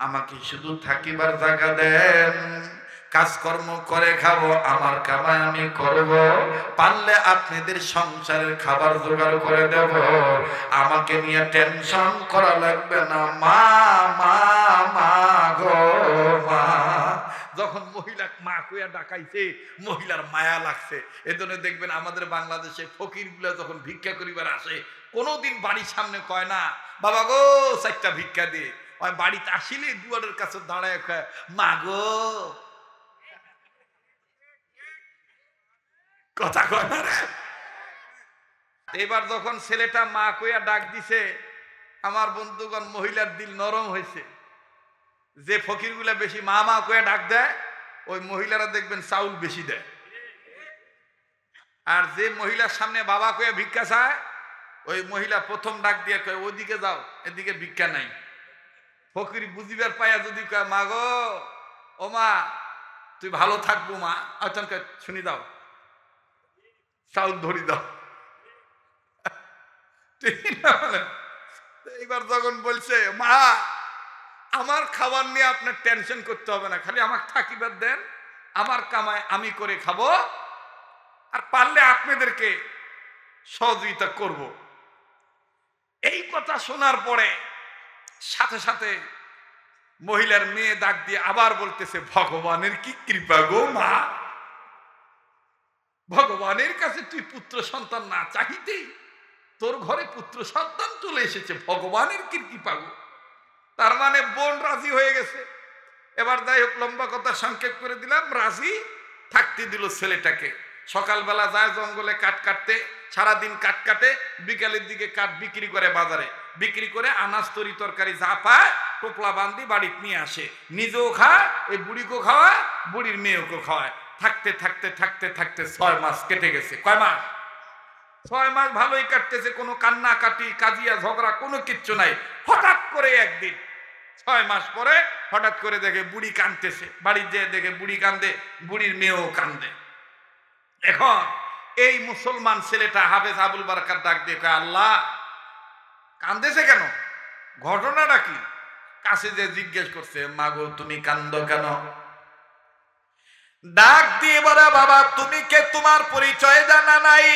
আমাকে শুধু থাকিবার জায়গা দেন, কাজকর্ম করে খাবো, আমার কামাই আমি করব, পারলে আপনাদের সংসারের খাবার জোগাড় করে দেব, আমাকে নিয়ে টেনশন করা লাগবে না, মা মা মা গো মা। যখন মহিলা মা কইয়া ডাকাইছে, মহিলার মায়া লাগছে। এজন্য দেখবেন আমাদের বাংলাদেশে ফকিরগুলা যখন ভিক্ষা করিবার আসে, কোনোদিন বাড়ির সামনে কয় না, বাবা গো 4টা ভিক্ষা দিয়ে, বাড়িতে আসিলে দুয়ারের কাছে দাঁড়ায় কয়, মা গো, কথা কয় না রে। এবার যখন ছেলেটা মা কইয়া ডাক দিছে, আমার বন্ধুগণ মহিলার দিল নরম হয়েছে। যে ফকিরগুলা বেশি মা মা কইয়া ডাক দেয়, ওই মহিলারা দেখবেন চাউল বেশি দেয়। আর যে মহিলার সামনে বাবা কইয়া ভিক্ষা চায়, ওই মহিলা প্রথম ডাক দিয়ে কয়, ওইদিকে যাও, এদিকে ভিক্ষা নাই। ফকির বুঝিবার পাইয়া যদি কয়, মা গো, ও মা তুই ভালো থাকবো মা, আচ্ছা শুনি দাও, চাউল ধরি দাও। এইবার যখন বলছে, মা আমার খাবার নিয়ে আপনার টেনশন করতে হবে না, খালি আমাকে থাকিবার দেন, আমার কামাই আমি করে খাবো, আর পারলে আপনাদেরকে সহযোগিতা করব। এই কথা শোনার পরে সাথে সাথে মহিলার মেয়ে ডাক দিয়ে আবার বলতেছে, ভগবানের কি কৃপা গো মা, ভগবানের কাছে তুই পুত্র সন্তান না চাহিতেই তোর ঘরে পুত্র সন্তান চলে এসেছে, ভগবানের কি কৃপা গো। তার মানে বোন রাজি হয়ে গেছে। এবার যাই হোক, লম্বা কথা সংক্ষেপ করে দিলাম, রাজি থাকতে দিল ছেলেটাকে। সকালবেলা যায় জঙ্গলে কাঠ কাটতে, সারাদিন কাঠ কাটে, বিকালের দিকে কাঠ বিক্রি করে বাজারে, বিক্রি করে আনাজ তরি তরকারি যা পায় টোপলা বান্ধি বাড়িতে নিয়ে আসে, নিজেও খায়, এই বুড়িকেও খাওয়ায়, বুড়ির মেয়েকেও খাওয়ায়। থাকতে থাকতে থাকতে থাকতে 6 মাস কেটে গেছে। কয় মাস? 6 মাস ভালোই কাটতেছে, কোনো কান্না কাটি কাজিয়া ঝগড়া কোনো কিচ্ছু নাই। হঠাৎ করে একদিন 6 মাস পরে হঠাৎ করে দেখে বুড়ি কাঁদতেছে, বাড়ির যেয়ে দেখে বুড়ি কান্দে, বুড়ির মেয়েও কান্দে। এখন এই মুসলমান ছেলেটা হাফেজ আবুল বারাকাত ডাক দিয়ে কয়, আল্লাহ কান্দেছে কেন, ঘটনাটা কি? কাছে যে জিজ্ঞেস করছে, মাগো তুমি কান্দো কেন? ডাক দিয়ে বলে, বাবা তুমি কে, তোমার পরিচয় জানা নাই,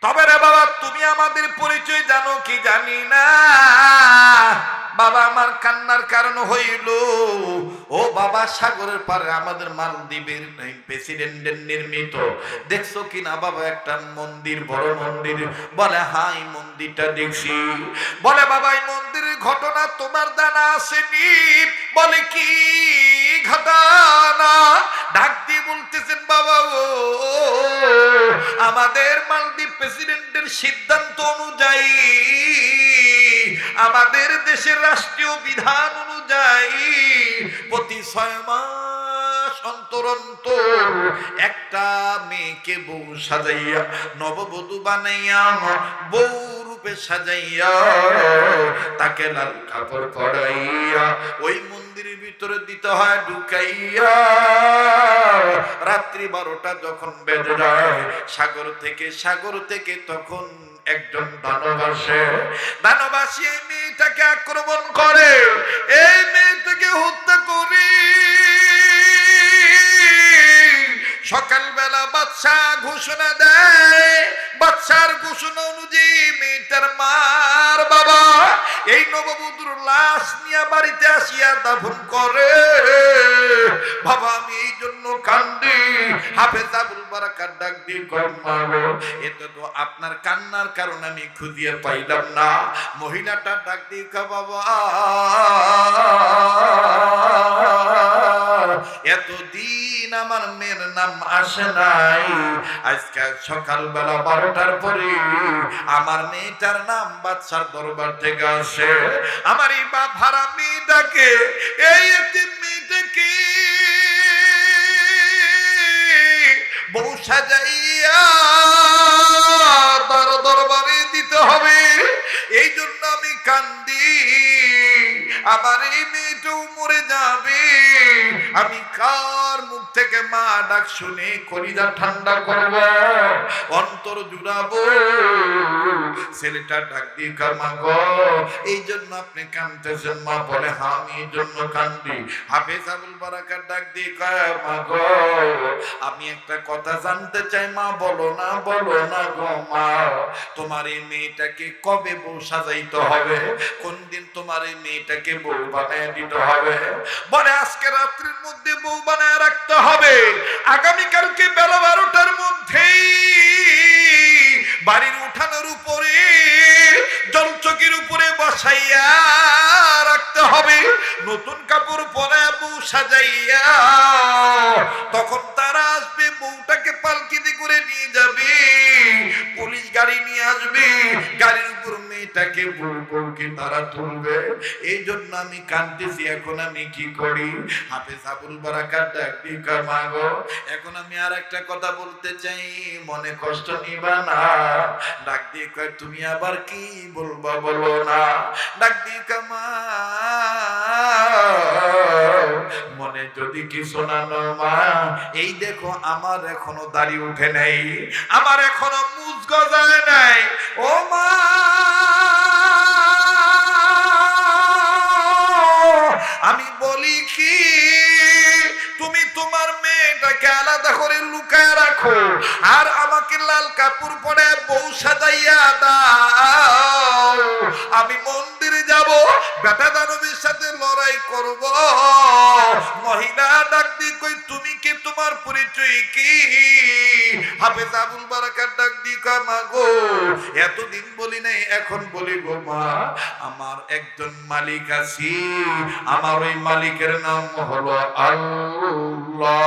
তবে রে বাবা তুমি আমাদের পরিচয় জানো কি জানি না। বাবা আমার কান্নার কারণ হইল, ও বাবা সাগরের পারে আমাদের মালদ্বীপের প্রেসিডেন্টের নির্মিত দেখছো কিনা বাবা একটা মন্দির, বড় মন্দির? বলে হ্যাঁ এই মন্দিরটা দেখছি। বলে বাবা এই মন্দিরের ঘটনা তোমার জানা আসেনি? বলে কি ঘটনা? ডাক দিয়ে বলতেছেন, বাবা ও আমাদের মালদ্বীপ প্রেসিডেন্টের সিদ্ধান্ত অনুযায়ী, আমাদের দেশের রাষ্ট্রীয় বিধান অনুযায়ী প্রতি 6 মাস অন্তর অন্তর একটা মেয়েকে বউ সাজাইয়া, নববধূ বানাইয়া, বউ রূপে সাজাইয়া, তাকে লাল কাপড় পরাইয়া ওই মন্দিরের ভিতরে দিতে হয় ঢুকাইয়া। রাত্রি 12টা যখন বেজে যায়, সাগর থেকে তখন একজন দানব আসে। দানব আসে এই মেয়েটাকে আক্রমণ করে, এই মেয়েটাকে হত্যা করে। সকালবেলা বাদশা ঘোষণা দেয়, বাদশার ঘোষণা অনুযায়ী মেয়েটার মার বাবা এই নববধূর লাশ নিয়ে বাড়িতে আসিয়া দাফন করে। বাবা আমি এই জন্য কান্দি। হাফেজ আবুল বারাকাত ডাক দিয়ে কয়, মা গো এটা তো আপনার কান্নার কারণ আমি খুঁজিয়ে পাইলাম না। মহিলাটা ডাক দিয়ে কয়, বাবা এতদিন আমার মেয়ের নাম আসে নাই, আজকে সকালবেলা 12টার পরে আমার মেয়েটার নাম বাদশার দরবার থেকে আসে। আমার এই বাপ হারা মেয়েটাকে, এই এতিম মেয়েটাকে বউ সাজাইয়া তার দরবারে দিতে হবে। এই জন্য আমি কান্দি, আমার এই মেয়েটাও মরে যাবে। আমি কার মুখ থেকে মা ডাক শুনে কলিজা ঠান্ডা করব, অন্তর জুড়াবো? ছেলেটা ডাক দিয়ে কয়, মা গো এই জন্য আপনি কাঁদতেছেন? মা বলে হ্যাঁ আমি এই জন্য কান্দি। হাফেজ আবুল বারাকাত ডাক দিয়ে কয়, মা গো আমি একটা কথা জানতে চাই। মা বলো না গো মা, তোমার এই মেয়েটাকে কবে বউ সাজাইতে হবে? কোন দিন তোমার এই মেয়েটাকে বউ বানায় দিতে হবে? বলে আজকে রাত্রির মধ্যে বউ বানায় রাখতে হবে। আগামীকালকে বেলা 12টার মধ্যেই বাড়ির উঠানের উপরে জলচকির উপরে বসাইয়া রাখতে হবে। নতুন কাপড় পরে বউ সাজাইয়া, তখন তারা আসবে, বউটাকে পালকিতে করে নিয়ে যাবে, পুলিশ গাড়ি নিয়ে আসবে, গাড়ির উপর মেয়েটাকে বউকে তারা তুলবে। এই জন্য আমি কাঁদতেছি, এখন আমি কি করি? হাফেজ আবুল বারাকাত ডাক দিয়ে কয়, মা গো এখন আমি আর একটা কথা বলতে চাই, মনে কষ্ট নিবা না। ডাক দিয়ে কয়, তুমি আবার কি বলবা বলো না। ডাক দিয়ে কয়, মা মনে যদি কিছু না মা, এই দেখো আমার এখনো দাড়ি উঠে নাই, আমার এখনো মুজ গজায় নাই। ও মা আমি বলি কি, তুমি তোমার মেয়েটাকে আলাদা করে লুকায় রাখো, আর আমাকে লাল কাপড় পরে বউ সাজাইয়া দাও। আমি মন্দিরে যাব, বেটা দানবের সাথে লড়াই করব। মহিলা ডাক দিয়ে কই, তুমি কি, তোমার পরিচয় কি? হাফেজ আবুল বারাকাত ডাক দিয়ে কয়, মা গো এতদিন বলি নাই, এখন বলি গো মা, আমার একজন মালিক আছে, আমার ওই মালিকের নাম হলো আল্লাহ।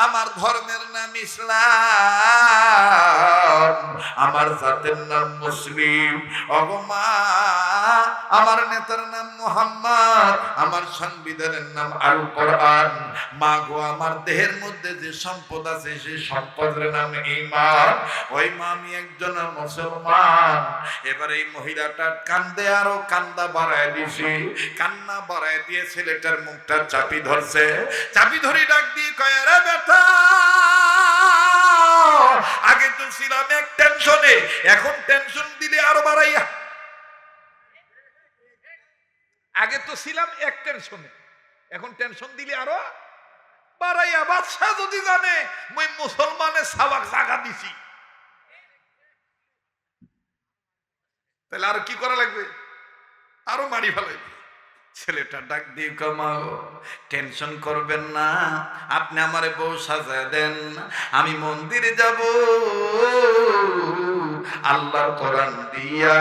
আমার ধর্মের নাম ইসলাম, আমার জাতের নাম মুসলিম। ওগো মা আমার নেতার নাম মুহাম্মদ, আমার সংবিধানের নাম আল কোরআন। মা গো, আমার দেহের মধ্যে যে সম্পদ আছে সেই সম্পদের নাম ঈমান। ওই মা, আমি একজন মুসলমান। এবার এই মহিলাটা কান্দে, আরো কান্দা বাড়ায় দিছি। কান্না বাড়ায় দিয়ে ছেলেটার মুখটা চাপি ধরছে। চাপি ধরে ডাক দিয়ে কয়, রে বেটা, আগে তো ছিলাম এক টেনশনে, এখন টেনশন দিলে আরো বাড়াইয়া। আগে তো ছিলাম এক টেনশনে, এখন টেনশন দিলে আরো বাড়াইয়া। বাদশা যদি জানে মই মুসলমানের সাবাক জাগা দিছি, তাহলে আর কি করা লাগবে? আরো মারি ফেলাইবে। ছেলেটা ডাক দিয়ে কমাও, টেনশন করবেন না, আপনি আমারে বউ সাজায় দেন, আমি মন্দিরে যাব আল্লাহর কোরআন দিয়া,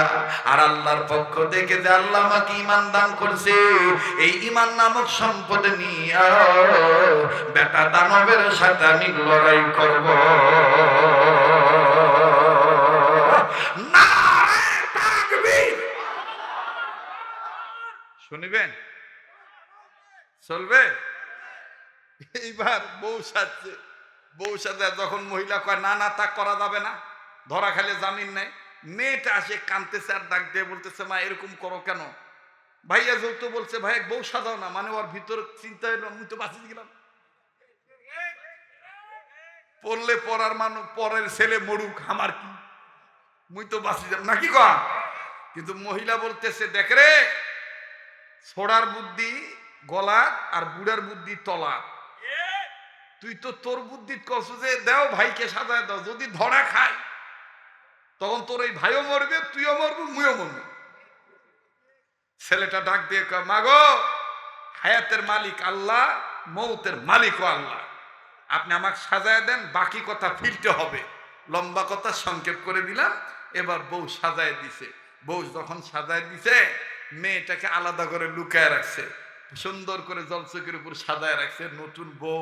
আর আল্লাহর পক্ষ থেকে যে আল্লাহ আমাকে ঈমান দান করছে, এই ঈমান নামক সম্পদ নিয়ে বেটা দানবের সাথে আমি লড়াই করব। শুনিবেন? চলবে? এইবার বউ সাজছে। বউ সাজা যখন মহিলা কয় না না তা করা যাবে না, ধরা খালে জামিন নেই, মেয়েটা আসে কাঁদতেছে আর ডাক দিয়ে বলতেছে, মা এরকম করো কেন? ভাইয়া যেহেতু বলছে ভাই বউ সাজাও না, মানে ওর ভিতর চিন্তা হইল আমি তো বাঁচিয়ে গেলাম, পড়লে পড়ার মানুষ, পরের ছেলে মরুক আমার কি, মুই তো বাঁচিয়ে যাব নাকি কন? কিন্তু মহিলা বলতেছে, দেখ রে, ছোড়ার বুদ্ধি গলা আর বুড়ার বুদ্ধি তলা, তুই তো তোর বুদ্ধি কস যে দেও ভাইকে সাজায় দাও, যদি ধরা খায় তখন তোর এই ভাইও মরবে, তুইও মরবি, মুইও মরবি। ছেলেটা ডাক দিয়ে কয়, মাগো, হায়াতের মালিক আল্লাহ, মৌতের মালিকও আল্লাহ, আপনি আমাকে সাজায় দেন, বাকি কথা ফিরতে হবে। লম্বা কথা সংক্ষেপ করে দিলাম। এবার বউ সাজায় দিছে। বউ যখন সাজায় দিছে, মেয়েটাকে আলাদা করে লুকায় রাখছে, সুন্দর করে জলচকের উপর সাজায় রাখছে। নতুন বউ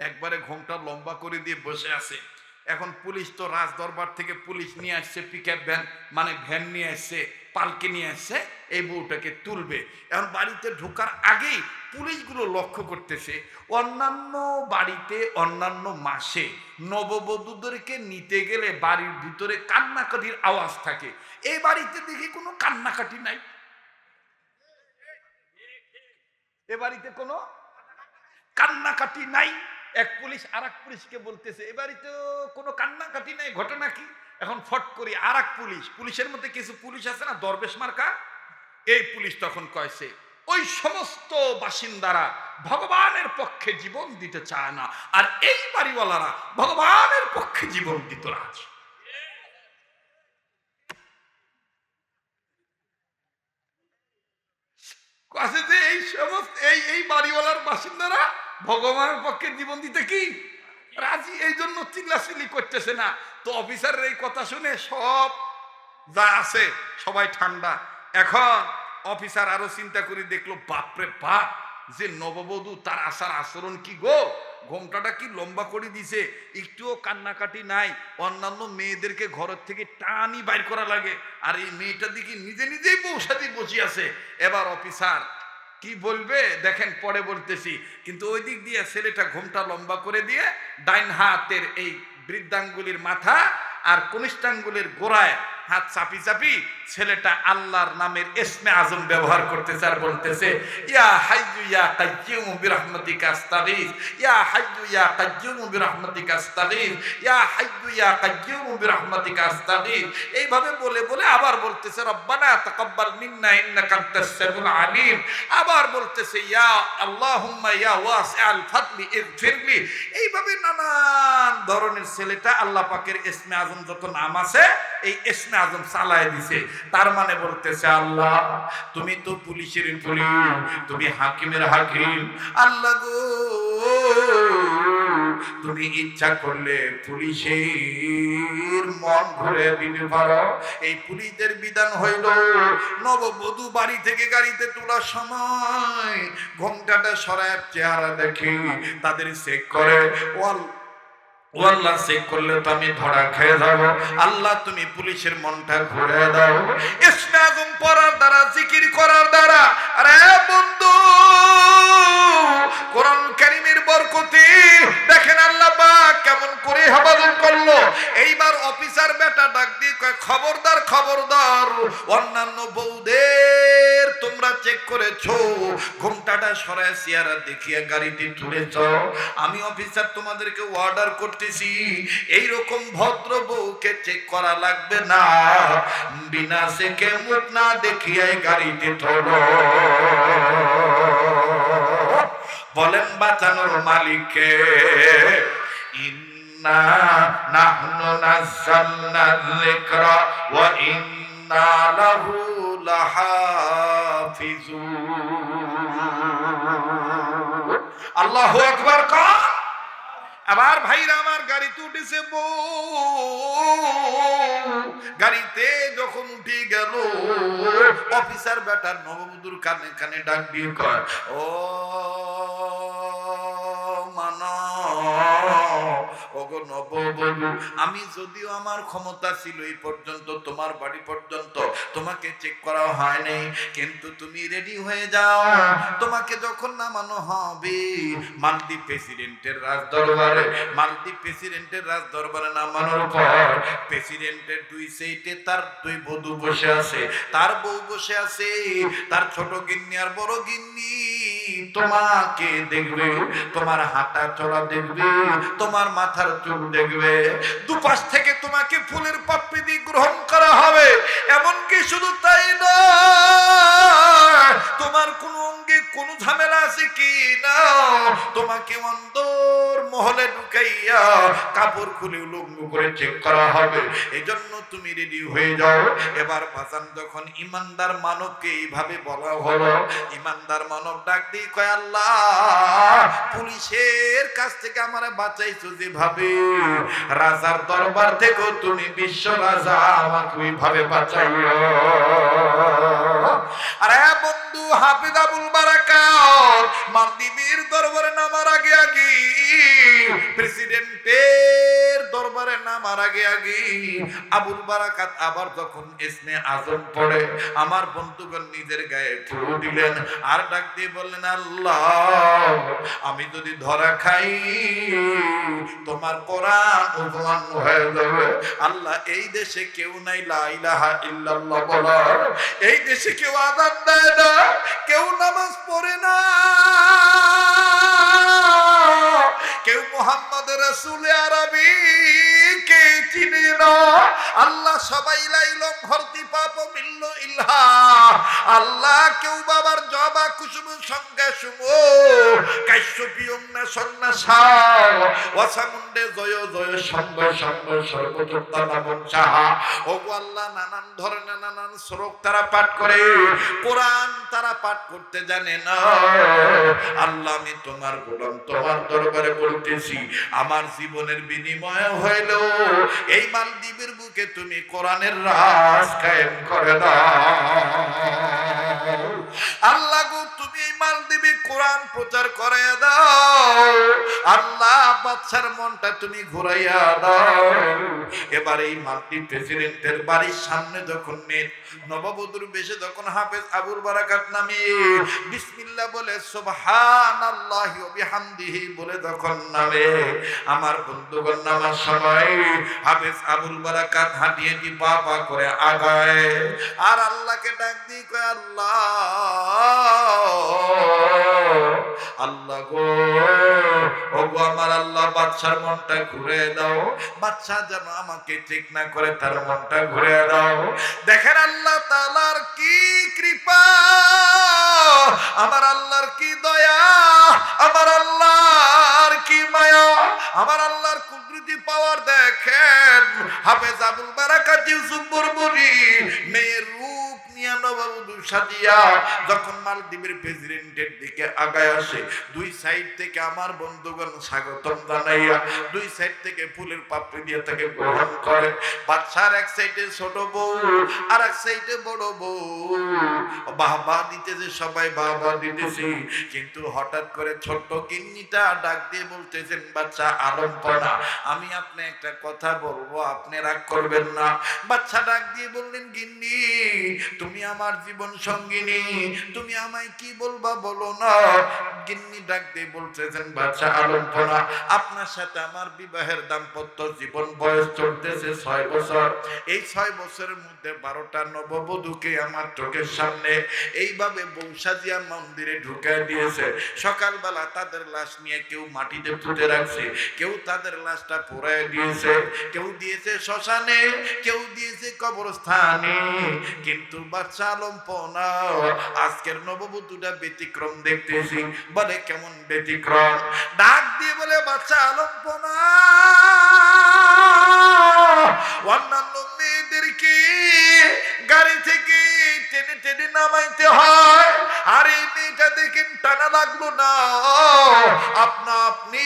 একবারে ঘোমটা লম্বা করে দিয়ে বসে আছে। এখন পুলিশ তো রাজ দরবার থেকে পুলিশ নিয়ে আসছে, পিকআপ ভ্যান মানে ভ্যান নিয়ে আসছে, পালকি নিয়ে আসছে, এই বউটাকে তুলবে। এখন বাড়িতে ঢোকার আগেই পুলিশগুলো লক্ষ্য করতেছে, অন্যান্য বাড়িতে অন্যান্য মাসে নববধূদেরকে নিতে গেলে বাড়ির ভিতরে কান্নাকাটির আওয়াজ থাকে, এই বাড়িতে দেখি কোনো কান্নাকাটি নাই। এ বাড়িতে কোনো কান্নাকাটি নাই। এক পুলিশ আর এক পুলিশকে বলতেছে, এ বাড়িতে কোনো কান্নাকাটি নাই, ঘটনা কি? এখন ফট করি আর এক পুলিশ, পুলিশের মধ্যে কিছু পুলিশ আছে না দরবেশ মার্কা, এই পুলিশ তখন কয়েছে, ওই সমস্ত বাসিন্দারা ভগবানের পক্ষে জীবন দিতে চায় না, আর এই বাড়িওয়ালারা ভগবানের পক্ষে জীবন দিতে রাজি। কাছে যে এই সমস্ত এই বাড়িওয়ালার বাসিন্দারা ভগবানের পক্ষে জীবন দিতে কি রাজি, এই জন্য চিল্লাচিল্লি করতেছে না। তো অফিসারের এই কথা শুনে সব যা আছে সবাই ঠান্ডা। এখন অফিসার আরো চিন্তা করে দেখলো, বাপরে বাপ, যে নববধূ তার আসার আচরণ কি গো, ঘোমটাটা কি লম্বা করে দিছে, একটুও কান্নাকাটি নাই, অন্যান্য মেয়েদেরকে ঘরের থেকে টানি বাইর করা লাগে, আর এই মেয়েটা দিকে নিজে নিজেই বৌসাদি বসে আছে। এবার অফিসার কি বলবে দেখেন, পরে বলতেছি। কিন্তু ওই দিক দিয়ে ছেলেটা ঘোমটা লম্বা করে দিয়ে ডাইন হাতের এই বৃদ্ধাঙ্গুলির মাথা আর কনিষ্ঠাঙ্গুলির গোড়ায় হাত চাপি চাপি ছেলেটা আল্লাহর নামের ইসমে আজম ব্যবহার করতেছে আর বলতেছে, ইয়া হাইয়্যু ইয়া কাইয়্যুম বিরহমাতিকা আস্তাগীথ, ইয়া হাইয়্যু ইয়া কাইয়্যুম বিরহমাতিকা আস্তাগীথ, ইয়া হাইয়্যু ইয়া কাইয়্যুম বিরহমাতিকা আস্তাগীথ। এইভাবে বলে বলে আবার বলতেছে, রব্বানা তাকাব্বাল মিন্না ইন্নাকা আনতাস সামিউল আলিম। আবার বলতেছে, ইয়া আল্লাহুম্মা ইয়া ওয়াসিআল ফাদলি ইগফিরলি। এইভাবে নানান ধরনের ছেলেটা আল্লাহ পাকের ইসমে আজম যত নাম আছে এই ইসমে আজম চালায় দিছে। তার মানে বলতেছে, আল্লাহ তুমি তো পুলিশের পুলিশ, তুমি হাকিমের হাকিম, আল্লাহ গো তুমি ইচ্ছা করলে পুলিশের মন ঘুরে দিতে পারো। এই পুলিশদের বিধান হইল, নববধূ বাড়ি থেকে গাড়িতে তোলার সময় ঘোমটাটা সরায় চেহারা দেখে তাদের চেক করে, ও আল্লাহ, চেক করলে তো আমি ধরা খেয়ে যাব। আল্লাহ তুমি পুলিশের মনটা ঘুরে দাও। ইসমে আজম পড়ার দ্বারা, জিকির করার দ্বারা, আরে বন্ধু, কোরআন কারীমের বরকতে দেখেন আল্লাহ পাক কেমন করে হেফাজত করলো। এইবার অফিসার বেটা ডাক দিয়ে কয়, খবরদার খবরদার, অন্যান্য বউদের তোমরা চেক করেছো, ঘুমটাটা সরায় চেয়ারা দেখিয়ে গাড়িতে তুলেছ। আমি অফিসার তোমাদেরকে অর্ডার করতেছি, এইরকম ভদ্র বউকে চেক করা লাগবে না, বিনা চেকে মুখ না দেখিয়ে গাড়িতে তোলো। বলেন বাঁচানোর মালিককে। ইন্না নাহনু নাযালনা যিকরা ওয়া ইন্না লাহু লাহাফিজুন। আল্লাহু আকবার। আবার ভাইরা আমার গাড়িতে উঠেছে বউ, গাড়িতে যখন উঠে গেল অফিসার বেটার নববধূর কানে কানে ডাক দিয়ে কয়, ও আমি যদিও আমার ক্ষমতা ছিল এই পর্যন্ত, তোমার বাড়ি পর্যন্ত তোমাকে চেক করা হয় নাই, কিন্তু তুমি রেডি হয়ে যাও, তোমাকে যখন নামানো হবে মালদ্বীপ প্রেসিডেন্টের রাজদরবারে, মালদ্বীপ প্রেসিডেন্টের রাজদরবারে নামানোর পর প্রেসিডেন্টের দুই সাইডে তার দুই বধূ বসে আছে, তার বউ বসে আছে, তার ছোট গিন্নি আর বড় গিন্নি তোমাকে দেখবে, তোমার হাঁটা চলা দেখবে, তোমার মাথার চুল দেখবে, দুপাশ থেকে তোমাকে ফুলের পাপড়ি দিয়ে গ্রহণ করা হবে। এমনকি শুধু তাই নয়, তোমার কোন অঙ্গে কোন ঝামেলা আছে কি না, তোমাকে অন্দর মহলে ঢুকাইয়া কাপড় খুলে উলঙ্গ করে চেক করা হবে। এজন্য তুমি রেডি হয়ে যাও। এবার ভাসান যখন ইমানদার মানবকে এইভাবে বলা হলো, ইমানদার মানব ডাক দিয়ে কয়, আল্লাহ পুলিশের কাছ থেকে আমারে বাঁচাইছো যেভাবে, রাজার দরবার থেকে তুমি বিশ্ব রাজা আমাকে ওইভাবে বাঁচাইও। আরে বন্ধু, হাফিজ আবুল বারাকাত মালদ্বীপের দরবারে নামার আগে আগে, প্রেসিডেন্টের দরবারে নামার আগে আগে আবুল বারাকাত আবার যখন ইসমে আজম পড়ে, আমার বন্ধুগণ নিজের গায়ে ফুল দিলেন আর ডাক দিয়ে বললেন, আল্লাহ আমি যদি ধরা খাই তোমার কোরআন অপমান হয়ে যাবে। আল্লাহ এই দেশে কেউ নাই লা ইলাহা ইল্লাল্লাহ বলার, এই দেশে কেউ আযান দেয় না, কেউ নামাজ পড়ে না, কেউ মুহাম্মদ রাসূল আরবি কে চিনে না। আল্লাহ সবাই লাইলম ভর্তি পাপ মিলল ইলহা। আল্লাহ কেউ বাবার জবা কুসুম সংজ্ঞা সুমো কাশ্যপিয়ম না সন্ন্যাসা ওয়াসামুন্ডে জয় জয় সঙ্গ সঙ্গ সর্বতত্তা নামন চাহা। ওগো আল্লাহ নানান ধরনের নানান শ্লোক তারা পাঠ করে, কোরআন তারা পাঠ করতে জানে না। আল্লাহ আমি তোমার গোলাম, তোমার দরবারে বলতেছি, আমার জীবনের বিনিময় হইল এই মালদ্বীপের বুকে তুমি কোরআনের রাজ কায়েম করে দাও। আল্লাহ গো তুমি এই মালদ্বীপে কোরআন প্রচার করে দাও। আল্লাহ বাদশার মনটা তুমি ঘুরাইয়া দাও। এবার এই মালদ্বীপ প্রেসিডেন্টের বাড়ির সামনে যখন নববধূর বেশে যখন হাফেজ আবুল বারাকাত নামে বিসমিল্লাহ বলে সুবহানাল্লাহি ওয়া বিহামদিহি বলে যখন নামে, আমার বন্ধুগণ নামার সময় হাফেজ আবুল বারাকাত হাঁটিয়ে দি পা পা করে আগায় আর আল্লাহকে ডাক দিয়ে কয়, আল্লাহ আল্লাহ গো, ওগো আমার আল্লাহ বাদশার মনটা ঘুরে দাও, বাদশা যেন আমাকে ঠিক না করে তার মনটা ঘুরে দাও। দেখেন আল্লাহ তাআলার কি কৃপা, আমার আল্লাহর কি দয়া, আমার আল্লাহর কি মায়া, আমার আল্লাহর কুদরতি পাওয়ার দেখেন। হাফেজ আবুল বারাকাত ইউসুফ বরবরি মেয়ের রূপ নিয়ে নববধূ সাজিয়া যখন মালদ্বীপের প্রেসিডেন্টের দিকে আগায় আসে, দুই সাইড থেকে আমার বন্ধুগণ স্বাগতম জানাইয়া দুই সাইড থেকে ফুলের পাপড়ি দিয়ে তাকে গ্রহণ করে। বাদশার এক সাইডে ছোট বউ আর এক সাইডে বড় বউ, বাহবা দিতেছে, সবাই বাহবা দিতেছে, কিন্তু হঠাৎ করে ছোট্ট গিন্নিটা ডাক দিয়ে বলতেছেন, বাচ্চা আলমপনা, আমি আপনি একটা কথা বলবো, আপনি রাগ করবেন না। বাচ্চা ডাক দিয়ে বললেন, গিন্নি তুমি আমার জীবন সঙ্গিনী, তুমি আমায় কি বলবা বলো না। গিন্নি ডাক দিয়ে বলতেছেন, বাচ্চা আলমপনা, আপনার সাথে আমার বিবাহের দাম্পত্য জীবন বয়স চলতেছে 6 বছর। এই 6 বছরের মধ্যে 12টা নববধূকে আমার চোখের সামনে এইভাবে বউ সাজিয়া মন্দিরে ঢুকায় দিয়েছে। সকালবেলা তাদের লাশ নিয়ে কেউ মাটিতে পুঁতে রাখছে, কেউ তাদের লাশটা পোড়ায় দিয়েছে, কেউ দিয়েছে শ্মশানে, কেউ দিয়েছে কবরস্থানে। কিন্তু বাচ্চা আলমপনা, আজকের নববধূটা ব্যতিক্রম দেখতেছি। বলে কেমন ব্যতিক্রম? ডাক দিয়ে বলে, বাচ্চা আলমপনা, অন্যান্য মেয়েদেরকে গাড়ি থেকে টেনে টেনে নামাইতে হয়, আর এই মেয়েটা দেখেন টানা লাগলো না, আপনা আপনি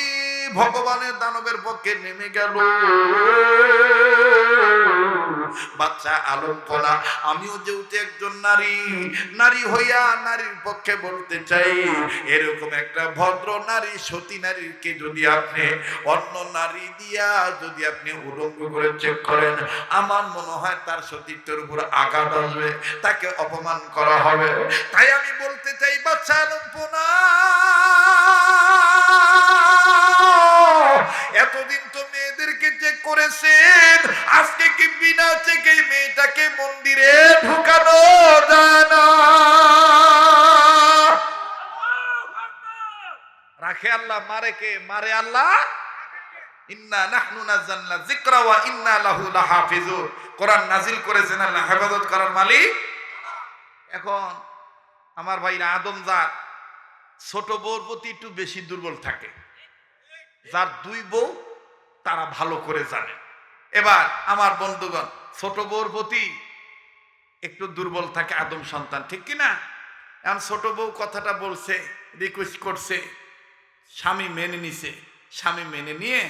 ভগবানের দানবের পক্ষে নেমে গেল। বাচ্চা আলমপনা, আমিও যেহেতু একজন নারী, নারী হইয়া নারীর পক্ষে বলতে চাই, এরকম একটা ভদ্র নারী, সতী নারীকে যদি আপনি অন্য নারী দিয়া যদি আপনি উলঙ্গ করে চেক করেন, আমার মনে হয় তার সতীত্বের উপর আঘাত আসবে, তাকে অপমান করা হবে। তাই আমি বলতে চাই, বাচ্চা আলমপনা, এতদিন তো মেয়েদেরকে চেক করেছেন, আজকে কি বিনা চেকে মেয়েটাকে মন্দিরে ঢুকানো যায় না? রাখে আল্লাহ, মারে কে? মারে আল্লাহ। ইন্না নাহনু নাযালনা যিকরা ওয়া ইন্না লাহু লাহাফিজুন। কোরআন নাজিল করেছেন আল্লাহ, হেফাজত করার মালিক। এখন আমার ভাইরা, আদমজাত ছোট বউর প্রতি একটু বেশি দুর্বল থাকে, যার 2 বউ তারা ভালো করে জানে। এবার আমার বন্ধুগণ, ছোট বউর প্রতি একটু দুর্বল থাকে আদম সন্তান, ঠিক কিনা? এখন ছোট বউ কথাটা বলছে, রিকোয়েস্ট করছে, স্বামী মেনে নিছে। স্বামী মেনে নিয়ে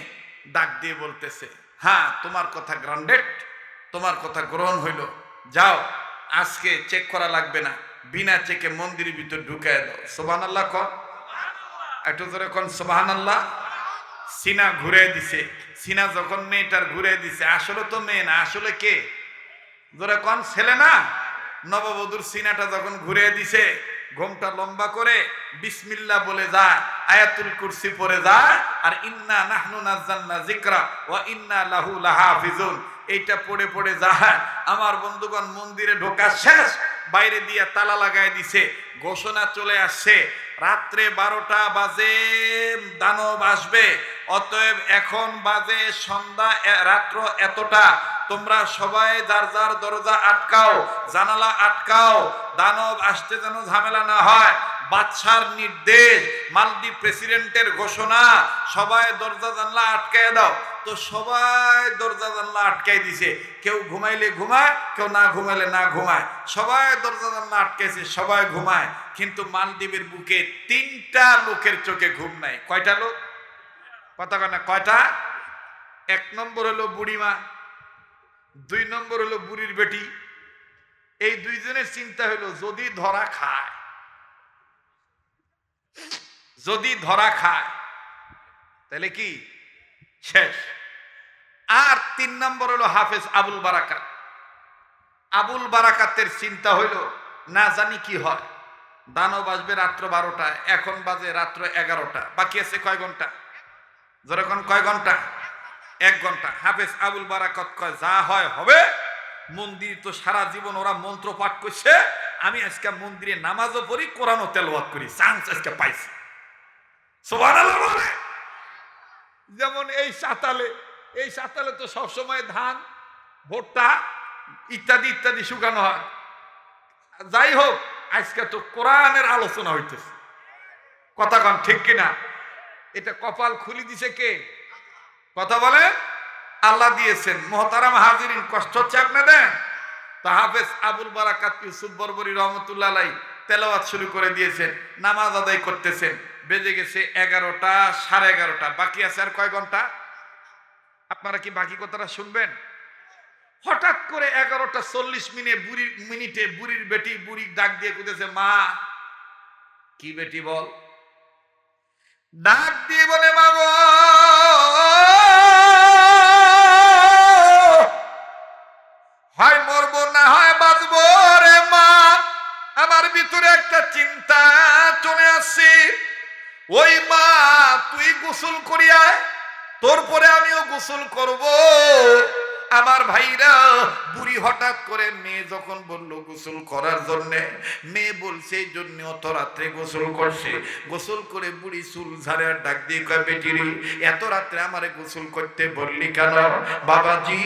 ডাক দিয়ে বলতেছে, হ্যাঁ তোমার কথা গ্রান্ডেড, তোমার কথা গ্রহণ হইল, যাও আজকে চেক করা লাগবে না, বিনা চেকে মন্দিরের ভিতর ঢুকায় দাও। সুবহানাল্লাহ কন, একটু ধরে কন সুবহানাল্লাহ। সিনা ঘুরে দিছে। সিনা যখন মেয়েটার ঘুরে দিছে, আসলে তো মেয়ে না, আসলে কে? ধরে কন ছেলে না? নববধূর সিনাটা যখন ঘুরে দিছে, ঘোমটা লম্বা করে বিসমিল্লাহ বলে যায়, আয়াতুল কুরসি পড়ে যায়, আর ইন্না নাহনু নাযালনা যিকরা ওয়া ইন্না লাহু লাহাফিজুন এইটা পড়ে পড়ে যায়। আমার বন্ধুগণ, মন্দিরে ঢোকা শেষ, বাইরে দিয়ে তালা লাগায় দিছে, ঘোষণা চলে আসছে, রাত্রে 12টা বাজে দানব আসবে, অতএব এখন বাজে সন্ধ্যা, রাত্র এতটা, তোমরা সবাই যার যার দরজা আটকাও, জানালা আটকাও, দানব আসতে যেন ঝামেলা না হয়। বাদশার নির্দেশ, মালদ্বীপ প্রেসিডেন্টের ঘোষণা, সবাই দরজা জানলা আটকায় দাও। তো সবাই দরজা জানলা আটকাই দিছে, কেউ ঘুমাইলে ঘুমায়, কেউ না ঘুমাইলে না ঘুমায়, সবাই দরজা জানলা আটকাইছে, সবাই ঘুমায়। কিন্তু মালদ্বীপের বুকে 3টা লোকের চোখে ঘুম নাই। কয়টা লোক? কথা কয় না, কয়টা? 1 নম্বর হলো বুড়িমা, 2 নম্বর হলো বুড়ির বেটি। এই 2 জনের চিন্তা হলো, যদি ধরা খায়, যদি ধরা খায় তাহলে কি শেষ। আর 3 নম্বর হলো হাফেজ আবুল বারাকাত। আবুল বারাকাতের চিন্তা হইল, না জানি কি হয়, দানব আসবে রাত্র 12টা, এখন বাজে রাত্র 11টা, বাকি আছে কয় ঘন্টা? যেরকম কয় ঘন্টা? 1 ঘন্টা। হাফেজ আবুল বারাকাত কয়, যা হয় হবে, মন্দির তো সারা জীবন ওরা মন্ত্র পাঠ করছে, আমি আজকে মন্দিরে নামাজও পড়ি, কোরআনও তেলাওয়াত করি, চান্স আজকে পাইছি। সুবহানাল্লাহ বলে। যেমন এই সাতালে তো সবসময় ধান, ভুট্টা ইত্যাদি ইত্যাদি শুকানো হয়। যাই হোক, আজকে তো কোরআনের আলোচনা হইতেছে। কথা কন ঠিক কিনা? এটা কপাল খুলি দিছে কে? কথা বলে আল্লাহ দিয়েছেন। মোহতারাম হাজিরিন, কষ্ট হচ্ছে আপনাদের? তা হাফেজ আবুল বারাকাত ইউসুফ বরবরী রহমতুল্লাহ আলাইহি তেলাওয়াত শুরু করে দিয়েছেন, নামাজ আদায় করতেছেন। বেজে গেছে 11টা, 11:30। বাকি আছে আর কয় ঘন্টা? আপনারা কি বাকি কথাটা শুনবেন? হঠাৎ করে 11:40 মিনিটে বুড়ির বেটি বুড়ি ডাক দিয়ে কইতেছে, মা। কি বেটি বল? ডাক দিয়ে বলে, মা গো, হয় মরবো না হয় বাঁচবো রে মা। আমার ভিতরে একটা চিন্তা চলে আসছে। ওই মা, তুই গোসল করিয়া তোর পরে আমিও গোসল করব। আমার ভাইরা, বুড়ি হঠাৎ করে মেয়ে যখন বললো গোসল করার জন্য, মেয়ে বলছে এই জন্য অত রাত্রে গোসল করছে। গোসল করে বুড়ি চুল ঝাড়ে আর ডাক দিয়ে কয়, বেটি রে, এত রাত্রে আমারে গোসল করতে বললি কেন? বাবাজি,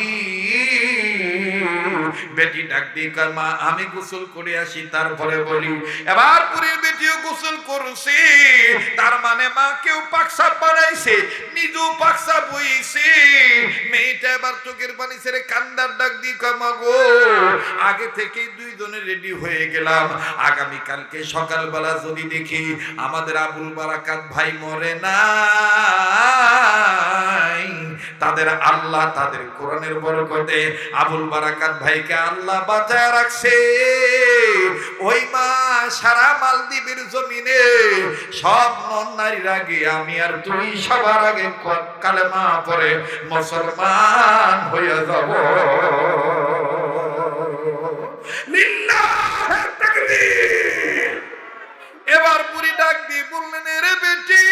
বেটি ডাক দিয়ে কয়, মা আমি গোসল করে আসি তারপরে বলি। এবার বুড়ির বেটিও গোসল করছে, তার মানে মা কেউ পাকসাপ বানাইছে, নিজেও পাকসাপ হইছে। মেয়েটা এবার চোখের পানি ছেড়ে কান্দার ডাক দিয়ে কয়, মা গো, আগে থেকেই দুইজনে রেডি হয়ে গেলাম। আগামী কালকে সকালবেলা যদি দেখি আমাদের আবুল বারাকাত ভাই মরে নাই, তাদের আল্লাহ তাদের কোরআনের বরকতে আবুল বারাকাত ভাইকে আল্লাহ বাঁচায় রাখছে। ওই মা সারা মালদ্বীপের জমিনে সব নন নারীর আগে আমি আর তুই সবার আগে কালেমা পড়ে মুসলমান হয়ে যাব। লিল্লাহে তাকবীর। এবার বুড়ি ডাক দিয়ে বললেন, রে বেটি,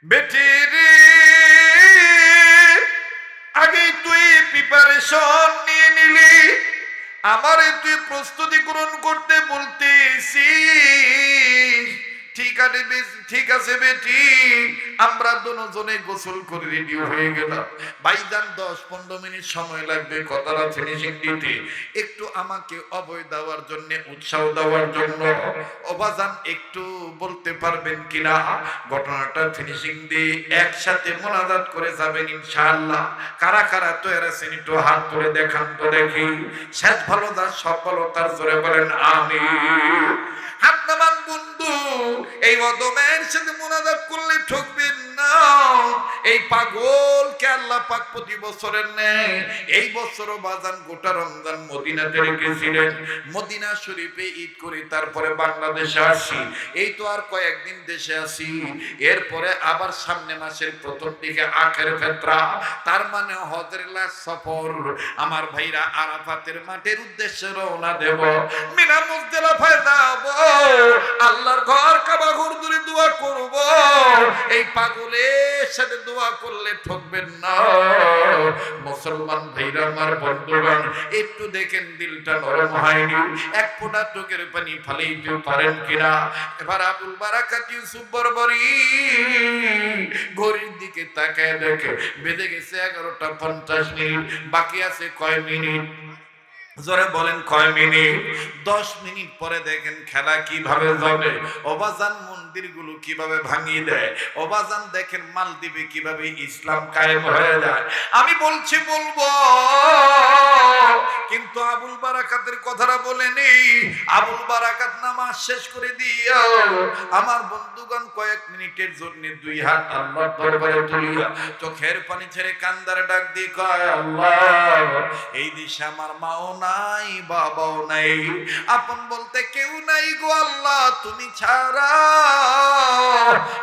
বেটি রে, আগে তুই প্রিপারেশন নিয়ে নিলি, আমারে তুই প্রস্তুতি গ্রহণ করতে বলতেছিস। ঠিক আছে বেটি, আমরা দুজনে গোসল করে রেডি হয়ে গেলাম। ভাইজান 10-15 মিনিট সময় লাগবে কথাটা ফিনিশিং দিতে। একটু আমাকে অভয় দেওয়ার জন্য, উৎসাহ দেওয়ার জন্য ওবাজান একটু বলতে পারবেন কিনা ঘটনাটা ফিনিশিং দিয়ে একসাথে মোনাজাত করে যাবেন ইনশাআল্লাহ। কারা কারা তৈরি আছেন একটু হাত তুলে দেখান তো দেখি। শেষ ভালো যা সব ভালো তার জোরে বলেন আমিন। হাত নামান বন্ধু, এই অদমের সাথে মোনাজাত করলে ঠকবেন না। এই পাগলকে আল্লাহ পাক প্রতি বছরের নেয়। এই বছরও বাজান গোটা রমজান মদিনাতে রেখেছিলেন। মদিনা শরীফে ঈদ করে তারপরে বাংলাদেশে আসি। এই তো আর কয়েকদিন দেশে আসি, এরপরে আবার সামনে মাসের প্রথম দিকে আখের ফেতরা, তার মানে হজের লাস্ট সফর। আমার ভাইরা আরাফাতের মাঠের উদ্দেশ্যে রওনা দেব, মিনা মুজদালিফায় যাব, আল্লাহর ঘর কাবা ঘর ধরে দোয়া করব। এই পাগলের সাথে দোয়া করলে ঠকবেন না। মুসলমান ভাইরা আমার বন্ধুগণ, একটু দেখেন দিলটা নরম হয়নি, এক ফোঁটা চোখের পানি ফালাইতে পারেন কিনা। এবার আবুল বারাকাত ইউসুফ বরবরি ঘড়ির দিকে তাকায় দেখে বেজে গেছে 11:50। বাকি আছে কয় মিনিট? জোরে বলেন কয় মিনিট? 10 মিনিট পরে দেখেন খেলা কিভাবে যাবে। ওবাজান মন্দিরগুলো কিভাবে ভাঙিয়ে দেয়। ওবাজান দেখেন মালদ্বীপে কিভাবে ইসলাম কায়েম হয়ে যায়। আমি বলবো, কিন্তু আবুল বারাকাতের কথাটা বলে নেই। আবুল বারাকাত নামাজ শেষ করে দিও আমার বন্ধুগণ কয়েক মিনিটের জন্য দুই হাত আল্লাহর দরবারে তুলিয়া চোখের পানি ছেড়ে কান্দারে ডাক দিয়ে কয়, আল্লাহ, এই দেশে আমার মাও নাই, বাবাও নাই, আপন বলতে কেউ নাই গো আল্লাহ, তুমি ছাড়া।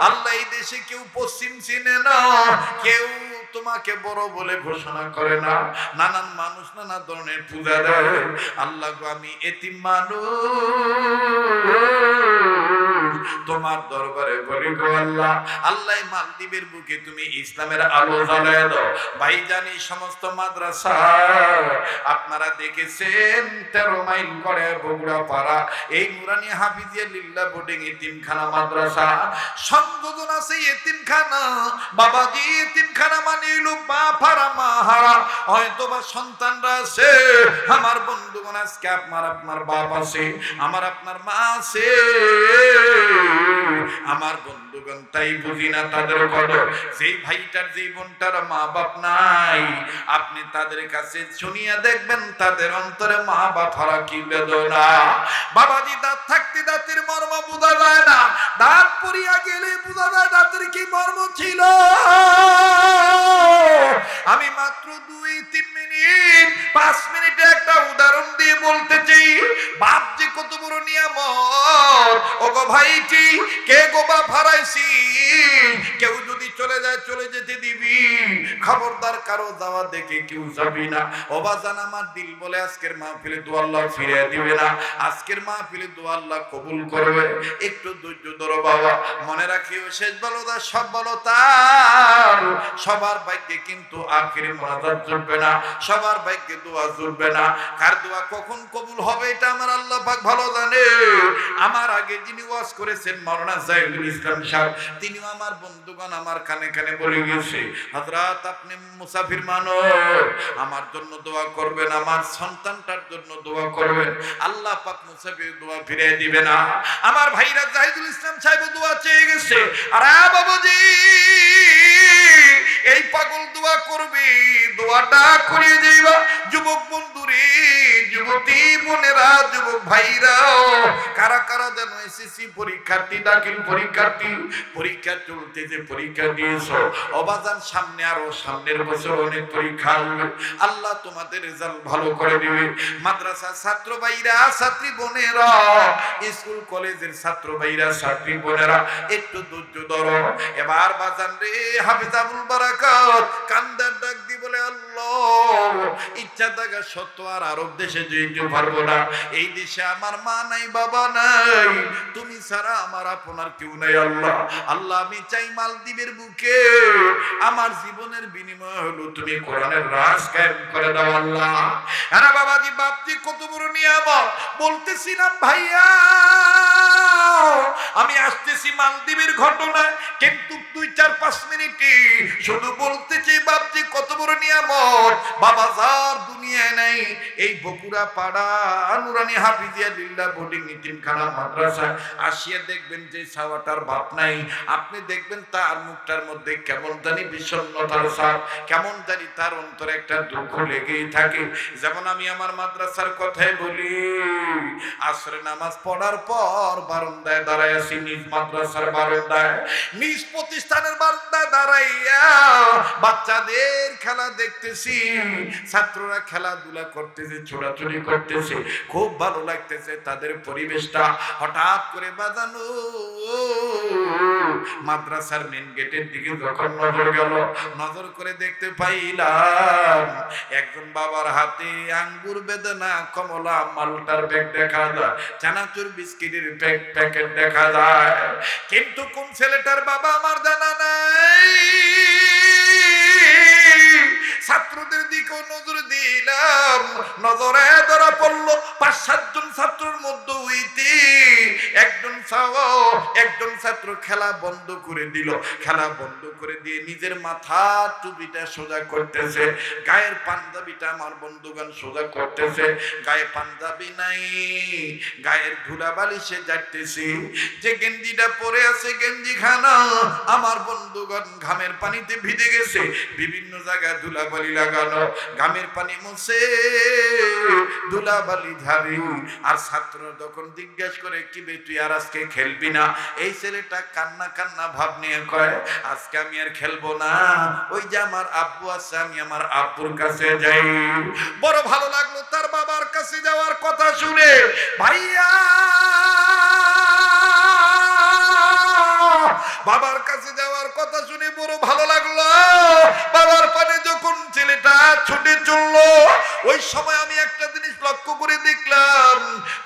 আল্লাহ, এই দেশে কেউ পশ্চিম চিনে না, কেউ তোমাকে বড় বলে ঘোষণা করে না, নানান মানুষ নানা ধরনের পূজা দেয়। আল্লাহ গো, আমি এতিম মানুষ, তোমার দরবারে বলি গো আল্লাহ, আল্লাহ মালদ্বীপের বুকে তুমি ইসলামের আলো জ্বালায় দাও। ভাইজান, এই সমস্ত মাদ্রাসা আপনারা দেখেছেন 13 মাইল করে বগুড়া পাড়া এই নুরানি হাফিজিয়া লিল্লাহ বোর্ডিং এতিমখানা মাদ্রাসা সংযোজন আছে। এতিমখানা বাবাজি, এতিমখানা মানে বাপারা মাহারা, হয়তো বা সন্তানরা আছে। আমার বন্ধুগণ, আজকে আপনার বাপ আছে, আমার আপনার মা আছে। আমার বন্ধুগণ তাই বুঝি না তাদের কদর। যেই ভাইটার যেই বোনটার মা বাপ নাই, আপনি তাদের কাছে শুনিয়া দেখবেন তাদের অন্তরে মা বাপ হারা কি বেদনা। বাবাজি, দাঁত থাকতে দাঁতের মর্ম বোঝা যায় না, দাঁত পড়িয়া গেলে বোঝা যায় দাঁতের কি মর্ম ছিল। আমি মাত্র 2-3 মিনিট 5 মিনিটে একটা উদাহরণ দিয়ে বলতে চাই, বাপ যে কত বড় নিয়ামত। ওগো ভাইটি, কে গো বাপ হারাইছি, কেউ যদি চলে যায় চলে যেতে দিবি, খবরদার কারো যাওয়া দেখে কেউ যাবি না। ও বাজান, আমার দিল বলে আজকের মাহফিলে দোয়া আল্লাহ ফিরিয়ে দিবে না, আজকের মাহফিলে দোয়া আল্লাহ কবুল করবে। একটু ধৈর্য ধরো বাবা, মনে রাখিও শেষ ভালো তার, সব ভালো তার। সবার ভাগ্যে কিন্তু আখিরে মুনাজাত জুটবে না, সবার ভাগ্যে দোয়া জুটবে না। কার দোয়া কখন কবুল হবে এটা আমার আল্লাহ পাক ভালো জানে। আমার আগে যিনি ওয়াজ করেছেন মাওলানা জাহিদুল ইসলাম সাহেব, তিনিও আমার বন্ধুগণ আমার কানে কানে বলে গেছে, হযরত আপনি মুসাফির মানুষ, আমার জন্য দোয়া করবেন, আমার সন্তানটার জন্য দোয়া করবেন, আল্লাহ পাক মুসাফির দোয়া ফিরিয়ে দিবে না। আমার ভাইরা জাহিদুল ইসলাম সাহেব দোয়া চেয়ে গেছে। আরে বাবাজি, এই পাগল দোয়া করবি, দোয়াটা করিয়ে যাইবা। যুবক বন্ধুরে, যুবতী বোনেরা, যুবক ভাইরাও, কারা কারা যেন এসএসসি পরীক্ষার্থী, দাখিল পরীক্ষার্থী, পরীক্ষা চলতেছে, পরীক্ষা দিয়েছো, অবাজান সামনে আরো সামনের বছর অনেক পরীক্ষা আসবে, আল্লাহ তোমাদের রেজাল্ট ভালো করে দিবে। মাদ্রাসা ছাত্র ভাইরা, ছাত্রী বোনেরা, স্কুল কলেজের ছাত্র ভাইরা, ছাত্রী বোনেরা, একটু ধৈর্য ধরো। এবার বাজান রে, হাফেজ আবুল বারাকাত কান্দার ডাক দি বলে, আল্লাহ ইচ্ছা থাকা সত্য আর আরব দেশে যেতে পারবো না, এই দেশে আমার মা নাই, বাবা নাই, তুমি ছাড়া আমার আপনার কেউ নাই। আল্লাহ আল্লাহ, আমি চাই মালদ্বীপের বুকে আমার জীবনের বিনিময় হলো তুমি কোরআনের রাজ কায়েম করে দাও আল্লাহ। আরে বাবাজি, বাপজি কত বড় নিয়ামত। বলতেছিলাম ভাইয়া, আমি আসতেছি মালদ্বীপের ঘটনা, কিন্তু 2-4-5 মিনিটে শুধু বলতে চাই বাপজি কত বড় নিয়ামত। বাবা যার দুনিয়ায় নাই, এই বকুড়া পাড়া নুরানি হাফিজিয়া লিল্লাহ বোর্ডিং ইতিমখানা মাদ্রাসা আসিয়া দেখবেন যে ছাওয়াটার বাপ নাই, আপনি দেখবেন তার মুখটার মধ্যে কেমন জানি বিষণ্ণতার ছাপ, কেমন জানি তার অন্তরে একটা দুঃখ লেগেই থাকে। যেমন আমি আমার মাদ্রাসার কথাই বলি, আসরে নামাজ পড়ার পর বারান্দায় দাঁড়ায় আছি, নিজ মাদ্রাসার বারান্দায়, নিজ প্রতিষ্ঠানের বারান্দায় দাঁড়াইয়া বাচ্চাদের খেলা দেখতেছি, ছাত্ররা খেলাধুলা করতেছে, ছোটাছুটি করতেছে, খুব ভালো লাগতেছে তাদের পরিবেশটা। হঠাৎ করে বাজানো মাদ্রাসার মেন গেটের দিকে যখন নজর গেল, নজর করে দেখতে পাইলাম একজন বাবার হাতে আঙ্গুর, বেদানা, কমলা, মালটার ব্যাগ দেখা যায়, চানাচুর বিস্কিটের প্যাকেট দেখা যায়, কিন্তু কোন ছেলেটার বাবা আমার জানা নাই। ছাত্রদের দিকেও নজর দিলাম, নজরে ধরা পড়লো 5-7 জন ছাত্রের মধ্যে হইতে একজন ছাত্র খেলা বন্ধ করে দিল, খেলা বন্ধ করে দিয়ে নিজের মাথার টুপিটা সোজা করতেছে, গায়ের পাঞ্জাবিটা আমার বন্ধুগণ সোজা করতেছে, গায়ে পাঞ্জাবি নাই, গায়ের ধুলাবালি সে যাচ্ছে, যে গেঞ্জিটা পরে আছে গেঞ্জি খানা আমার বন্ধুগণ ঘামের পানিতে ভিজে গেছে, বিভিন্ন জায়গায় ধুলাবালি লাগানো, ঘামের পানি মুছে ধুলাবালি ঝাড়ি। আর ছাত্র যখন জিজ্ঞাসা করে কি বে তুই আর আজকে খেলবি না, এই ছেলেটা কান্না কান্না ভাব নিয়ে কয় আজকে আমি আর খেলবো না, ওই যে আমার আব্বু আছে আমি আমার আব্বুর কাছে যাই। বড় ভালো লাগলো তার বাবার কাছে যাওয়ার কথা শুনে। ভাইয়া, বাবার কাছে যাওয়ার কথা শুনে বড় ভালো লাগলো। বাবার পানে যখন ছেলেটা ছুটে চললো, ওই সময় আমি একটা জিনিস লক্ষ্য করে দেখলাম,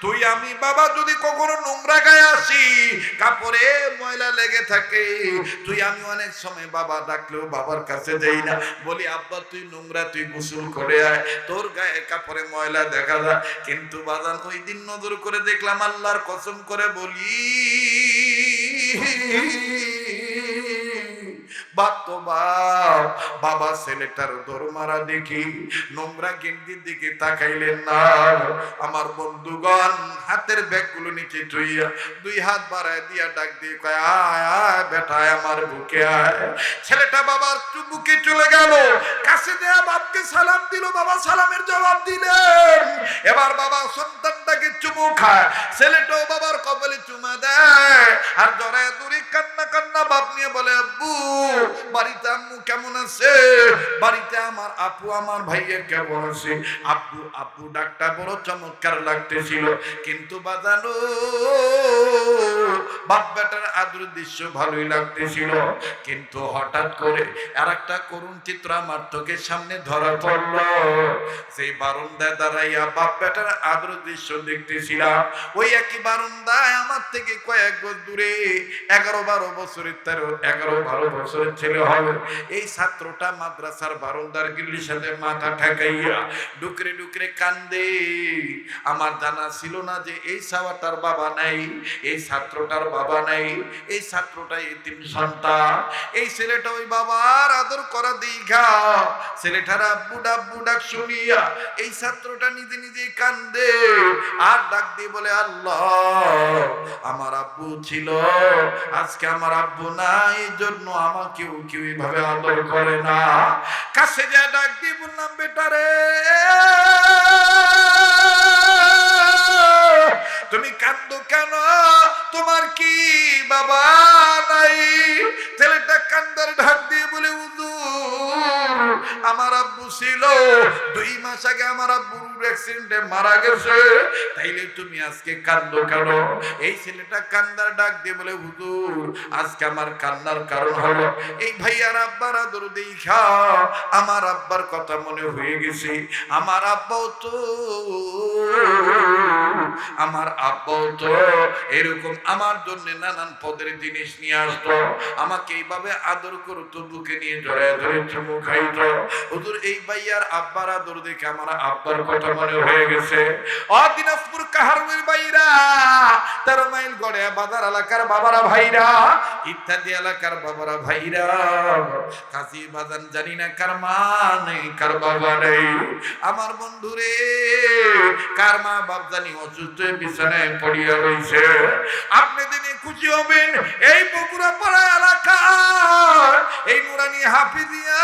তুই আমি বাবা যদি কখনো নোংরা গায়ে আসি, কাপড়ে ময়লা লেগে থাকে, তুই আমি অনেক সময় বাবা ডাকলেও বাবার কাছে যাই না, বলি আব্বা তুই নোংরা, তুই গোসল করে আয়, তোর গায়ে কাপড়ে ময়লা দেখা যায়। কিন্তু বাজান ওই দিন নজর করে দেখলাম, আল্লাহর কসম করে বলি বাতো বাপ, বাবা ছেলেটার দৌড় মারা দেখি নোংরা গেঞ্জির দিকে তাকাইলেন না। আমার বন্ধুগণ হাতের ব্যাগগুলো নিচে ধুইয়া দুই হাত বাড়ায় দিয়া ডাক দিয়ে কয়, আয় আয় বেটা আমার বুকে আয়। ছেলেটা বাবার বুকে চলে গেল, কাছে দেয়া বাপকে সালাম দিল, বাবা সালামের জবাব দিলেন। এবার বাবা সন্তানটাকে চুমু খায়, ছেলেটাও বাবার কপালে চুমা দেয়, আর জড়ায় দূরে কান্না কান্না বাপ নিয়ে বলে, আব্বু বাড়িতে আম্মু কেমন আছে, বাড়িতে আমার আপু আমার ভাইয়ের কেমন আছে। আব্বু আপু ডাকটা বড় চমৎকার লাগতেছিল, কিন্তু বাজানো বাপ বেটার আদর দৃশ্য ভালোই লাগতেছিল। কিন্তু হঠাৎ করে আর একটা করুণ চিত্র আমার চোখের সামনে ধরা পড়ল। সেই বারান্দায় দাঁড়াইয়া বাপ বেটার আদর দৃশ্য দেখতেছিলাম। ওই একই বারান্দায় আমার থেকে কয়েক গজ দূরে 11-12 বছরের 11-12 বছরের ছেলে হবে, এই ছাত্রটা মাদ্রাসার বারান্দার গ্রিলের সাথে মাথা ঠেকাইয়া ডুকরে ডুকরে কান্দে। আমার জানা ছিল না যে এই ছাওয়াটার বাবা নাই, এই ছাত্রটার বাবা নাই, এই ছাত্রটা এতিম সন্তান। এই ছেলেটা ওই বাবার আদর করা দীঘা, ছেলেটার আব্বু ডাক শুনিয়া এই ছাত্রটা নিজে নিজে কান্দে আর ডাক দিয়ে বলে, আল্লাহ আমার আব্বু ছিল, আজকে আমার আব্বু নাই, এই জন্য আমাকেও কেউ এইভাবে আদর করে না। কাছে যা ডাক দিয়ে বললাম, বেটারে তুমি কান্দো কেন, তোমার কি বাবা নাই? ছেলেটা কান্দার ঢাক দিয়ে বলে, হুজুর আমার আব্বু ছিল, 2 মাস আগে আমার আব্বুর অ্যাক্সিডেন্টে মারা গেছে, তাইলে তুমি আজকে কান্দো কেন? এই ছেলেটা কান্দার ডাক দিয়ে বলে, হুজুর আজকে আমার কান্নার কারণ হলো এই ভাইয়ার আব্বার আদর দেখা আমার আব্বার কথা মনে হয়ে গেছে। আমার আব্বাও তো এরকম আমার জন্য নানান পদের জিনিস নিয়ে আসতো, আমাকে এইভাবে আদর করতো, বুকে নিয়ে জড়ায় ধরে চুমু খাইতো। হুজুর এই ভাইয়ার আব্বার আদর দেখে আমার আব্বার কথা মনে হয়ে গেছে। দিনাজপুর কাহারুর ভাইরা, 13 মাইল গড়ে বাজার এলাকার বাবারা ভাইরা, ইত্যাদি এলাকার বাবারা ভাইরা, কাজী বাজান জানি না কার মা নেই কার বাবা নেই। আমার বন্ধুরে কার মা বাপ জানি অসুস্থ বিছানায় পড়িয়া রয়েছে। আপনি দিনে খুশি হবেন, এই বগুড়া পাড়া এলাকা এই নুরানি হাফিজিয়া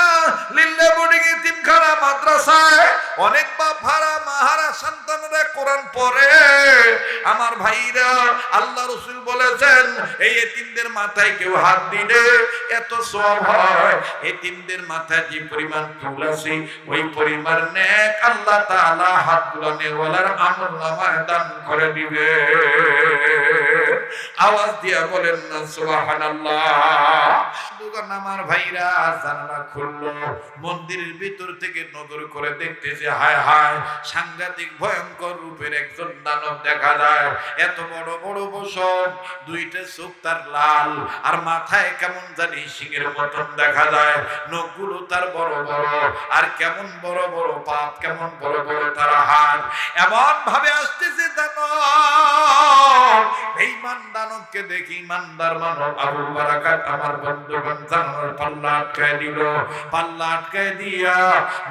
লিল্লা বোর্ডিং এতিমখানা মাদ্রাসায় অনেক বাপ হারা মাহারা সন্তানরা কোরআন পড়ে। আমার ভাইরা, আল্লাহ রাসূল বলেছেন এই এতিমদের মাথায় কেউ হাত দিলে এত সওয়াব হয়, এতিমদের মাথায় যে পরিমাণ ফুল আছে ওই পরিমাণ নেক আল্লাহ তাআলা হাত বুলানে ওয়ালার আমলনামায় দান করে দিবে। আওয়াজ দিয়া বলেন না সুবহানাল্লাহ। দুগান আমার ভাইরা জানালা খুললো, মন্দিরের ভিতর থেকে নজর করে দেখতেছে, হায় হায় সাংঘাতিক ভয়ঙ্কর রূপের একজন দানব দেখা যায়। এত বড় বড় বসন, 2টা চোখ তার লাল, আর মাথায় কেমন জানি সিংহের মতন দেখা যায়, নখগুলো তার বড় বড়, আর কেমন বড় বড় পাপ, কেমন বড় বড় তার হাত। এমন ভাবে আসতেছে দানব। বেঈমান দানবকে দেখি ইমানদার মানব আবু বারাকাত আমার বন্ধুগণ জানার পাল্লা আটকায় দিল। পাল্লা আটকায় দিয়া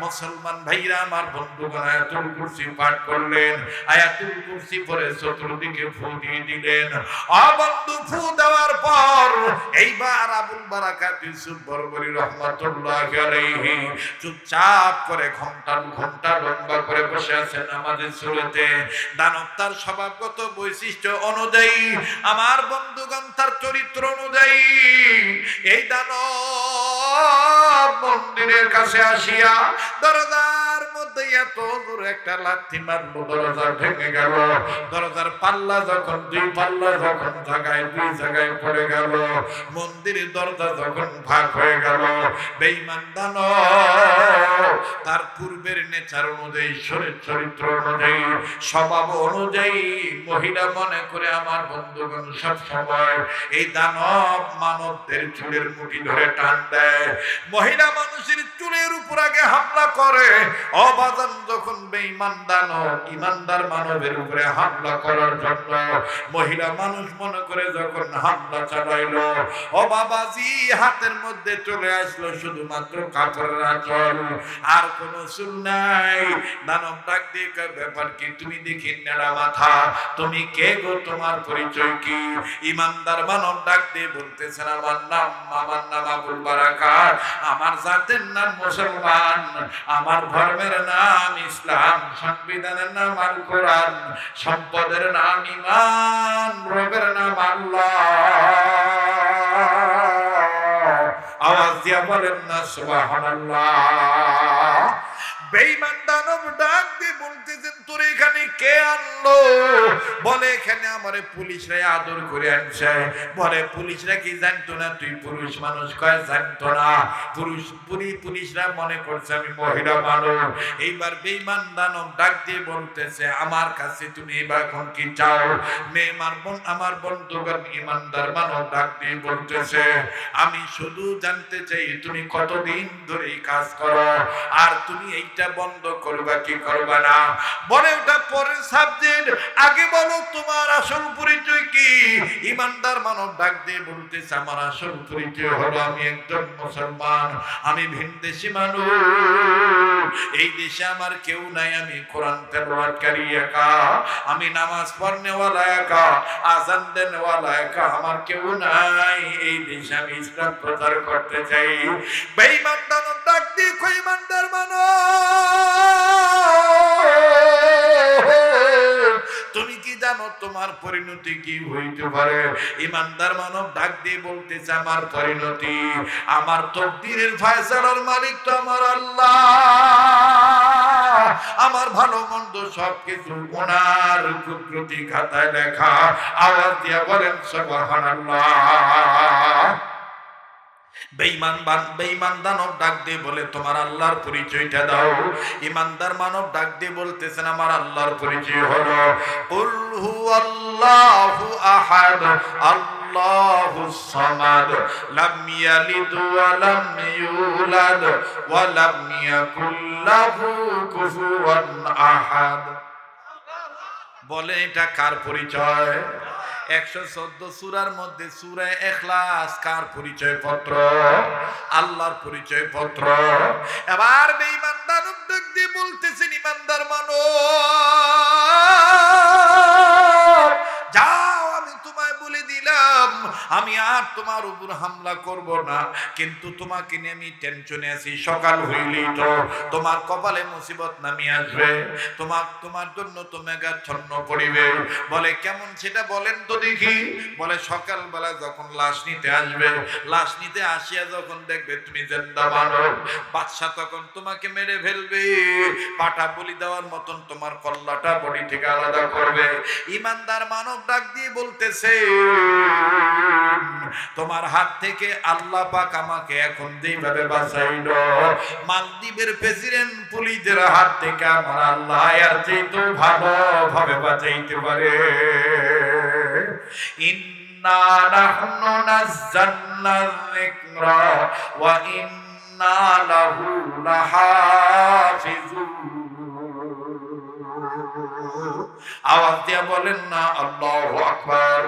মুসলমান ভাইরা আমার বন্ধুগণ আয়াতুল কুরসি পাঠ করলেন। আয়াতুল কুরসি পড়ে চতুর্দিকে ফু দিয়ে দিলেন। বন্ধু ফু দেওয়ার পর এইবার আবুল বারাকাত ইউসুফ বরবরি রহমাতুল্লাহি আলাইহি চুপচাপ করে ঘন্টা লম্বা করে বসে আছেন আমাদের সুরতে। দানব তার স্বভাবগত বৈশিষ্ট্য অনুযায়ী, আমার বন্ধুগণ তার চরিত্র অনুযায়ী এই দানব মন্দিরের কাছে আসিয়া দরজার মধ্যে এত জোরে একটা লাথি মারলো, দরজা ভেঙে গেল। দরজার পাল্লা যখন 2 পাল্লা যখন জায়গায় 2 জায়গায় পড়ে গেল, মন্দিরের দরজা যখন ভাগ হয়ে গেল, বেঈমান দানব তার পূর্বের নেচার অনুযায়ী, শরীর চরিত্র অনুযায়ী, স্বভাব অনুযায়ী মহিলা মনে করে আমার বন্ধুগণ সব সময় এই দানব মানবদের চুলের মুঠি ধরে টান দেয়। মহিলা মানুষের চুলের উপর আগে হামলা করে। অবাধ শয়তান যখন বেঈমান দানব ইমানদার মানবের উপরে হামলা করার জন্য মহিলা মানুষ মনে করে যখন হামলা চালাইলো, ও বাবাজি হাতের মধ্যে চলে আসলো শুধুমাত্র কাপড়ের আঁচল, আর কোনো চুল নাই। দানব ডাক দিয়ে কয়, ব্যাপার কি? তুমি দেখি নেড়া মাথা, তুমি কে গো? তোমার পরিচয় কি? ইমানদার মানব ডাক দিয়ে বলতেছেন, আমার নাম আবুল বারাকাত, আমার জাতের নাম মুসলমান, আমার ধর্মের নাম ইসলাম, সংবিধানের নাম আল কোরআন, সম্পদের নাম ঈমান, রবের নাম আল্লাহ। আওয়াজ দিয়া বলেন না সুবহানাল্লাহ। বেঈমান দানব ডাক দিয়ে বলতেছেন, তোর এখানে কে আনলো? বলে, এখানে আমারে পুলিশরা আদর করে আনছে। বলে, পুলিশরা কি জানতো না তুই পুরুষ মানুষ? কয় জানতো না। পুলিশরা মনে করছে আমি মহিলা মানুষ। এইবার বেঈমান দানব ডাক দিয়ে বলতেছে, আমার কাছে তুমি এবার এখন কি চাও? আমার বন্ধুগণ ইমানদার মানব ডাক দিয়ে বলতেছে, আমি শুধু জানতে চাই তুমি কতদিন ধরে এই কাজ করো, আর তুমি এইটা বন্ধ করবা কি করবা না? বলে, ওটা পরের সাবজেক্ট, আগে বলো তোমার আসল পরিচয় কি? ইমানদার মানব ডাক দিয়ে বলতেছে, আমার আসল পরিচয় হলো আমি একজন মুসলমান, আমি ভিনদেশী মানুষ, এই দেশে আমার কেউ নাই, আমি কোরআন তেলাওয়াতকারী একা, আমি নামাজ পড়নেওয়ালা একা, আযান দেনেওয়ালা একা, আমার কেউ নাই, এই দেশে আমি ইসলাম প্রচার করতে চাই। বেঈমান দানব ডাক দিয়ে কই, ইমানদার মানব তুমি কি জানো তোমার পরিণতি কি হইতে পারে? ইমানদার মানব ডাক দিয়ে বলতেছে, আমার পরিণতি, আমার তকদিরের ফয়সালার মালিক তো আমার আল্লাহ, আমার ভালো মন্দ সবকিছু ওনার কুদরতি খাতায় লেখা। আওয়াজ দিয়ে বলেন সুবহানাল্লাহ। বেঈমান দানব ডাক দিয়ে বলে, তোমার আল্লাহর পরিচয়টা দাও। ইমানদার মানব ডাক দিয়ে বলতেছেন, আমার আল্লাহর পরিচয় হলো কুল হুয়াল্লাহু আহাদ আল্লাহুস সামাদ লাম ইয়ালিদ ওয়া লাম ইউলাদ ওয়া লাম ইয়াকুল লাহু কুফুয়ান আহাদ। বলে, এটা কার পরিচয়? 114 সূরার মধ্যে সূরা ইখলাস কার পরিচয় পত্র? আল্লাহর পরিচয় পত্র। এবার বেঈমান দানব ডাক দিয়ে বলতেছেন, ইমানদার মানব যাও, আমি তোমায় বলে দিলাম আমি আর তোমার উপর হামলা করব না, কিন্তু তোমাকে নিয়ে আমি টেনশনে আছি। সকাল হইলেই তো তোমার কপালে মুসিবত নামিয়ে আসবে, তোমার জন্য তো মেঘাচ্ছন্ন পড়িবে। বলে, কেমন সেটা বলেন তো দেখি। বলে, সকালবেলা যখন লাশ নিতে আসবে, লাশ নিতে আসিয়া যখন দেখবে তুমি জিন্দা মানব, বাদশা তখন তোমাকে মেরে ফেলবে, পাটা বলি দেওয়ার মতন তোমার কল্লাটা বডি থেকে আলাদা করবে। ইমানদার মানব ডাক দিয়ে বলতেছে, তোমার হাত থেকে আল্লাহ পাক আমাকে এখন যেভাবে বাঁচাইলো, মালদ্বীপের প্রেসিডেন্ট পুলিশের হাত থেকে আমার আল্লাহ আর চেয়ে ভালোভাবে বাঁচাইতে পারে। ইন্না নাহনু নাযালনা যিকরা ওয়া ইন্না লাহু লাহাফিজুন। আওয়াজ দিয়ে বলেন না আল্লাহু আকবার।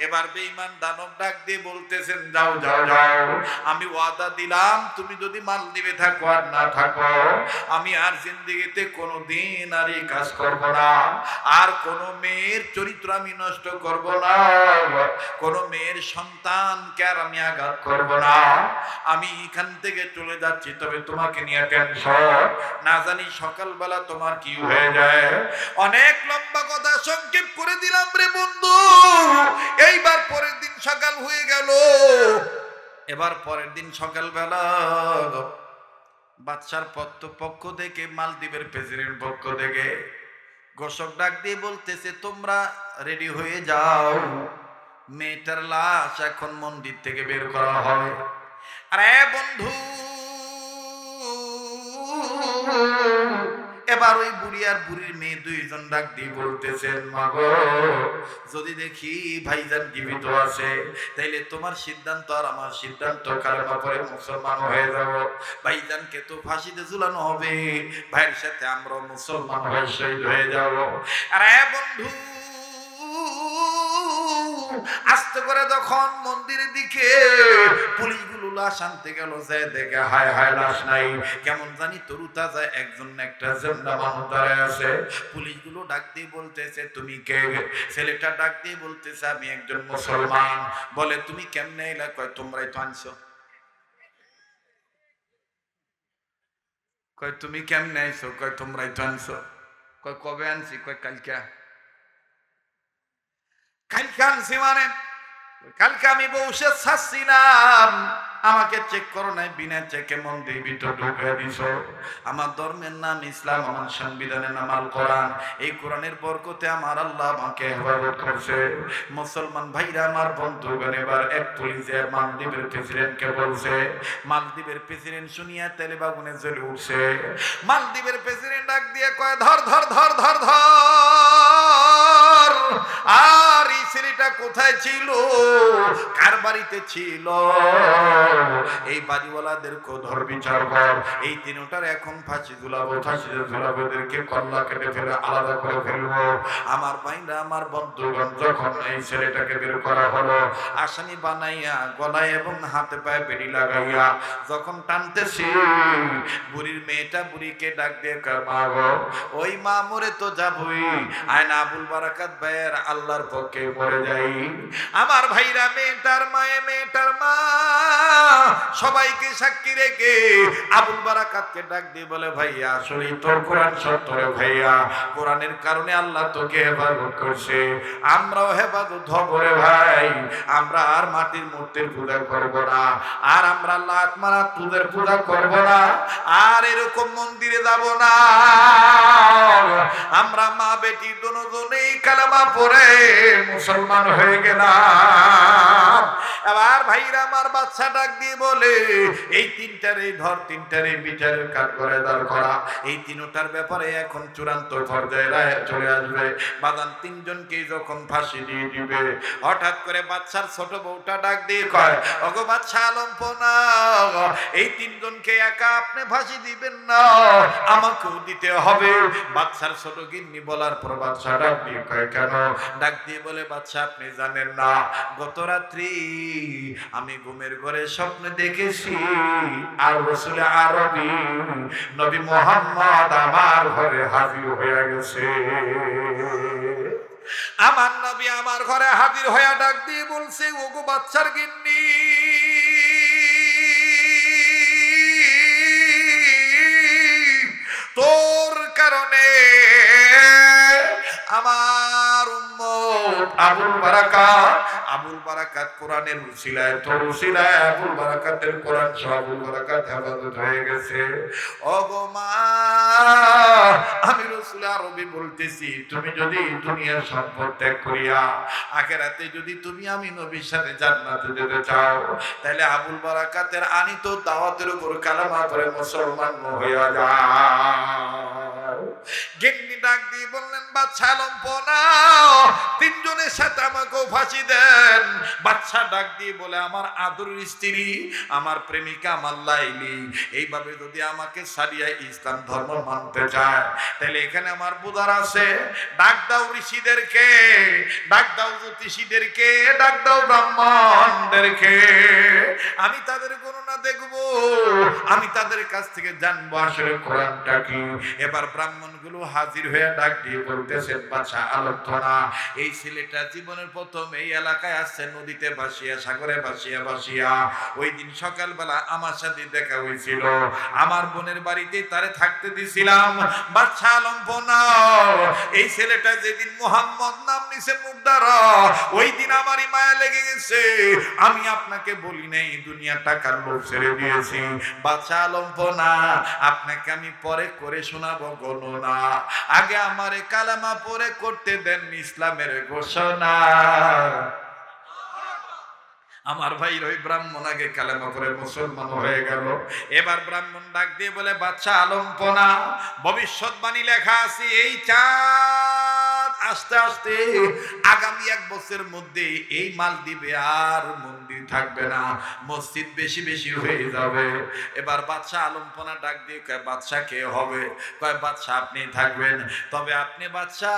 এবার বেঈমান দানব ডাক দিয়ে বলতেছেন, যাও যাও যাও, আমি ওয়াদা দিলাম তুমি যদি মালদ্বীপে থাকো আর না থাকো, আমি আর জিন্দেগিতে কোনোদিন আর এই কাজ করব না, আর কোনো মেয়ের চরিত্র আমি নষ্ট করব না, কোনো মেয়ের সন্তানকে আর আমি আঘাত করব না, আমি এখান থেকে চলে যাচ্ছি। তবে তোমাকে নিয়ে টেনশন, না জানি সকালবেলা তোমার কি হয়ে যায়। অনেক লম্বা কথা সংক্ষেপ করে দিলাম রে বন্ধু। এইবার পরের দিন সকাল হয়ে গেল। এবার পরের দিন সকালবেলা বাদশার পক্ষ থেকে, মালদ্বীপের প্রেসিডেন্ট পক্ষ থেকে ঘোষক ডাক দিয়ে বলতেছে, তোমরা রেডি হয়ে যাও, মেয়েটার লাশ এখন মন্দির থেকে বের করা হবে। আরে বন্ধু, এবার ওই বুড়ি আর বুড়ির মেয়ে দুইজন ডাক দিয়ে বলতেছেন, মাগো যদি দেখি ভাইজান জীবিত আছে তাইলে তোমার সিদ্ধান্ত আর আমার সিদ্ধান্ত, কালেমা পড়ে মুসলমান হয়ে যাব। ভাইজানকে তো ফাঁসিতে ঝুলানো হবে, ভাইয়ের সাথে আমরা মুসলমান হয়ে শহীদ হয়ে যাব। আরে বন্ধু, আস্তে করে যখন মন্দিরের দিকে পুলিশগুলো লাশ আনতে গেল, যায় দেখে হায় হায় লাশ নাই, কেমন জানি তরু তাজা একজন একটা জিন্দা মানুষ দাঁড়ায় আছে। পুলিশগুলো ডাক দিয়ে বলতেছে, তুমি কে? ছেলেটা ডাক দিয়ে বলতেছে, আমি একজন মুসলমান। বলে, তুমি কেমনে এলা? কয়, তোমরাই তো আনছো। কয়, তুমি কেমনে আইছো? কয়, তোমরাই তো আনছো। কয়, কবে আনছি? কয়, কালকে। কালকে আনছি মানে? কালকে আমি বসে ছাড়ছিলাম, আমাকে চেক করো নাই, বিনা চেকে মন্দির ভিতর ঢুকে দিছ। আমার ধর্মের নাম ইসলাম, আমার সংবিধানের নাম আল কোরআন। এই কোরআনের বরকতে আমার আল্লাহ আমাকে হেফাজত করছে। মুসলমান ভাইরা আমার বন্ধুগণ, এবার এক পুলিশে মালদ্বীপের প্রেসিডেন্টকে বলছে। মালদ্বীপের প্রেসিডেন্ট শুনিয়া তেলে বাগুনে জ্বলে উঠছে। মালদ্বীপের প্রেসিডেন্ট ডাক দিয়ে কয়, ধর ধর ধর ধর ধর। আর এই ছেলেটা কোথায় ছিল, কার বাড়িতে ছিল? এই বাড়িওয়ালাদেরকে ধর, বিচার কর। এই তিনটার এখন ফাঁসি ঝুলাবো, ফাঁসিতে ঝুলাবো, এদেরকে কল্লা কেটে ফেলে আলাদা করে ফেলবো। আমার ভাইরা, আমার বন্ধুগণ, যখন এই ছেলেটাকে বের করা হলো, আসামি বানাইয়া গলায় এবং হাতে পায়ে বেড়ি লাগাইয়া যখন টানতেছি, বুড়ির মেয়েটা বুড়িকে ডাক দিয়ে মা গো, ওই মা মরে তো যাবই, আয়না আবুল বারাকাত ভাইয়ের আল্লাহর পক্ষে মরে যাই। আমার ভাইরা, মেয়েটার মা সবাইকে সাক্ষী রেখে আবুল বারাকাতকে ডাক দিয়ে বলে, ভাইয়া আসলে তোর কোরআন সত্য রে ভাইয়া, কোরআনের কারণে আল্লাহ তোকে হেফাজত করছে, আমরাও হেফাজত হব রে ভাই। আমরা আর মাটির মূর্তির পূজা করব না, আর আমরা লাত মারা তুদের পূজা করব না, আর এরকম মন্দিরে যাব না। আমরা মা বেটি দুজনেই কালেমা পড়ে মুসলমান হয়ে গেলাম। এবার ভাইরা, আমার বাচ্চা ডাক দিয়ে বলে, এই তিনটারে ধর, তিনটারে বিচারের কাজ করে দাঁড় করা। এই তিনটার ব্যাপারে এখন চূড়ান্ত পর্যায়ে রায় চলে আসবে। বাদান তিনজনকে যখন ফাঁসি দিয়ে দিবে, হঠাৎ করে বাচ্চার ছোট বউটা ডাক দিয়ে কয়, ওগো বাচ্চা আলম্পনা, এই তিনজনকে একা আপনি ফাঁসি দিবেন না, আমাকেও দিতে হবে। বাচ্চার ছোট গিন্নি বলার পর বাচ্চা ডাক দিয়ে কয়, কেন? ডাক দিয়ে বলে, বাচ্চা আপনি জানেন না, গত রাত্রি আমি ঘুমের ঘরে স্বপ্ন দেখেছি আর রাসূল আরবী নবী মুহাম্মদ আমার ঘরে হাজির হয়ে গেছে। আমার নবী আমার ঘরে হাজির হয়ে ডাক দিয়ে বলছে, ওগো বাচ্চার গিন্নি, তোর কারণে আমার উম্মত আবুল বারাকাত কোরআনের উসিলায়, তোর উসিলায় আবুল বারাকাতের কোরআন সহ আবুল বারাকাত হেফাজত হয়ে গেছে। ওগো মা, আমি রাসূল আরবী বলতেছি, তুমি যদি দুনিয়ার সম্পদ ত্যাগ করিয়া আখিরাতে যদি তুমি আমি নবীর সাথে জান্নাতে যেতে চাও, তাহলে আবুল বারাকাতের আনিত দাওয়াতের উপর কালেমা পড়ে মুসলমান হইয়া যাও। গিন্নি ডাক দিয়ে বললেন, বাচ্চা লম্পনা, তিনজনের সাথে আমাকেও ফাঁসি দেন। বাচ্চা ডাক দিয়ে বলে, আমার আদরের স্ত্রী, আমার প্রেমিকা, আমার লাইলি এইভাবে যদি আমাকে ছাড়িয়ে ইসলাম ধর্ম মানতে চায়, তাহলে এখানে আমার বুঝার আছে, ডাক দাও ঋষিদেরকে, ডাক দাও জ্যোতিষীদেরকে, ডাক দাও ব্রাহ্মণদেরকে, আমি তাদের গণনা দেখবো, আমি তাদের কাছ থেকে জানবো আসলে কোরআনটা কি। এবার ব্রাহ্মণগুলো হাজির হয়ে ডাক দিয়ে বলতেছেন, বাদশা আলোচনা, এই ছেলেটা জীবনের প্রথম এই এলাকায় আসছে, নদীতে ভাসিয়া, সাগরে ভাসিয়া। ওই দিন সকালবেলা আমার সাথে দেখা হয়েছিল, আমার বোনের বাড়িতে তারে থাকতে দিছিলাম। বাদশা আলম্পনা, এই ছেলেটা যেদিন মুহাম্মদ নাম নিছে মুখ দ্বারা, ওই দিন আমারই মায়া লেগে গেছে। আমি আপনাকে বলি নাই দুনিয়া টাকার লোভ ছেড়ে দিয়েছি। বাদশা আলম্পনা, আপনাকে আমি পরে করে শোনাবো গণনা, আগে আমারে কালেমা পড়ে করতে দেন ইসলামের ঘোষণা। আমার ভাই ওই ব্রাহ্মণ আগে কালেমা পড়ে মুসলমান হয়ে গেল। এবার ব্রাহ্মণ ডাক দিয়ে বলে, বাচ্চা আলম্পনা, ভবিষ্যৎবাণী লেখা আছে এই চাঁদ আস্তে আস্তে আগামী 1 বছরের মধ্যে এই মালদ্বীপে আর মন্দির থাকবে না, মসজিদ বেশি বেশি হয়ে যাবে। এবার বাদশা আলম্পনা ডাক দিয়ে কয়, বাদশা কে হবে? কয়, বাদশা আপনি থাকবেন, তবে আপনি বাদশা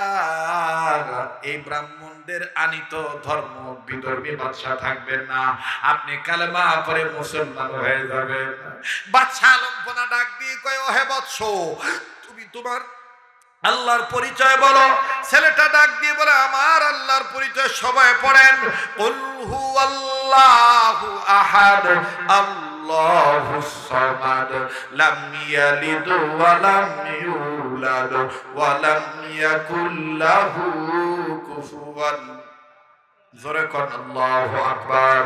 এই ব্রাহ্মণদের আনিত ধর্ম বিধর্মী বাদশা থাকবেন না, আপনি কালেমা পড়ে মুসলমান হয়ে যাবেন। বাদশা আলম্পনা ডাক দিয়ে কয়, ও হে বৎস, তুমি তোমার আল্লাহর পরিচয় বলো। ছেলেটা ডাক দিয়ে বলে, আমার আল্লাহর পরিচয় সবাই পড়েন, কুল হুয়াল্লাহু আহাদ আল্লাহুস সামাদ লাম ইয়ালিদ ওয়া লাম ইউলাদ ওয়া লাম ইয়াকুল লাহু কুফুয়ান। জোরে কোন আল্লাহু আকবার।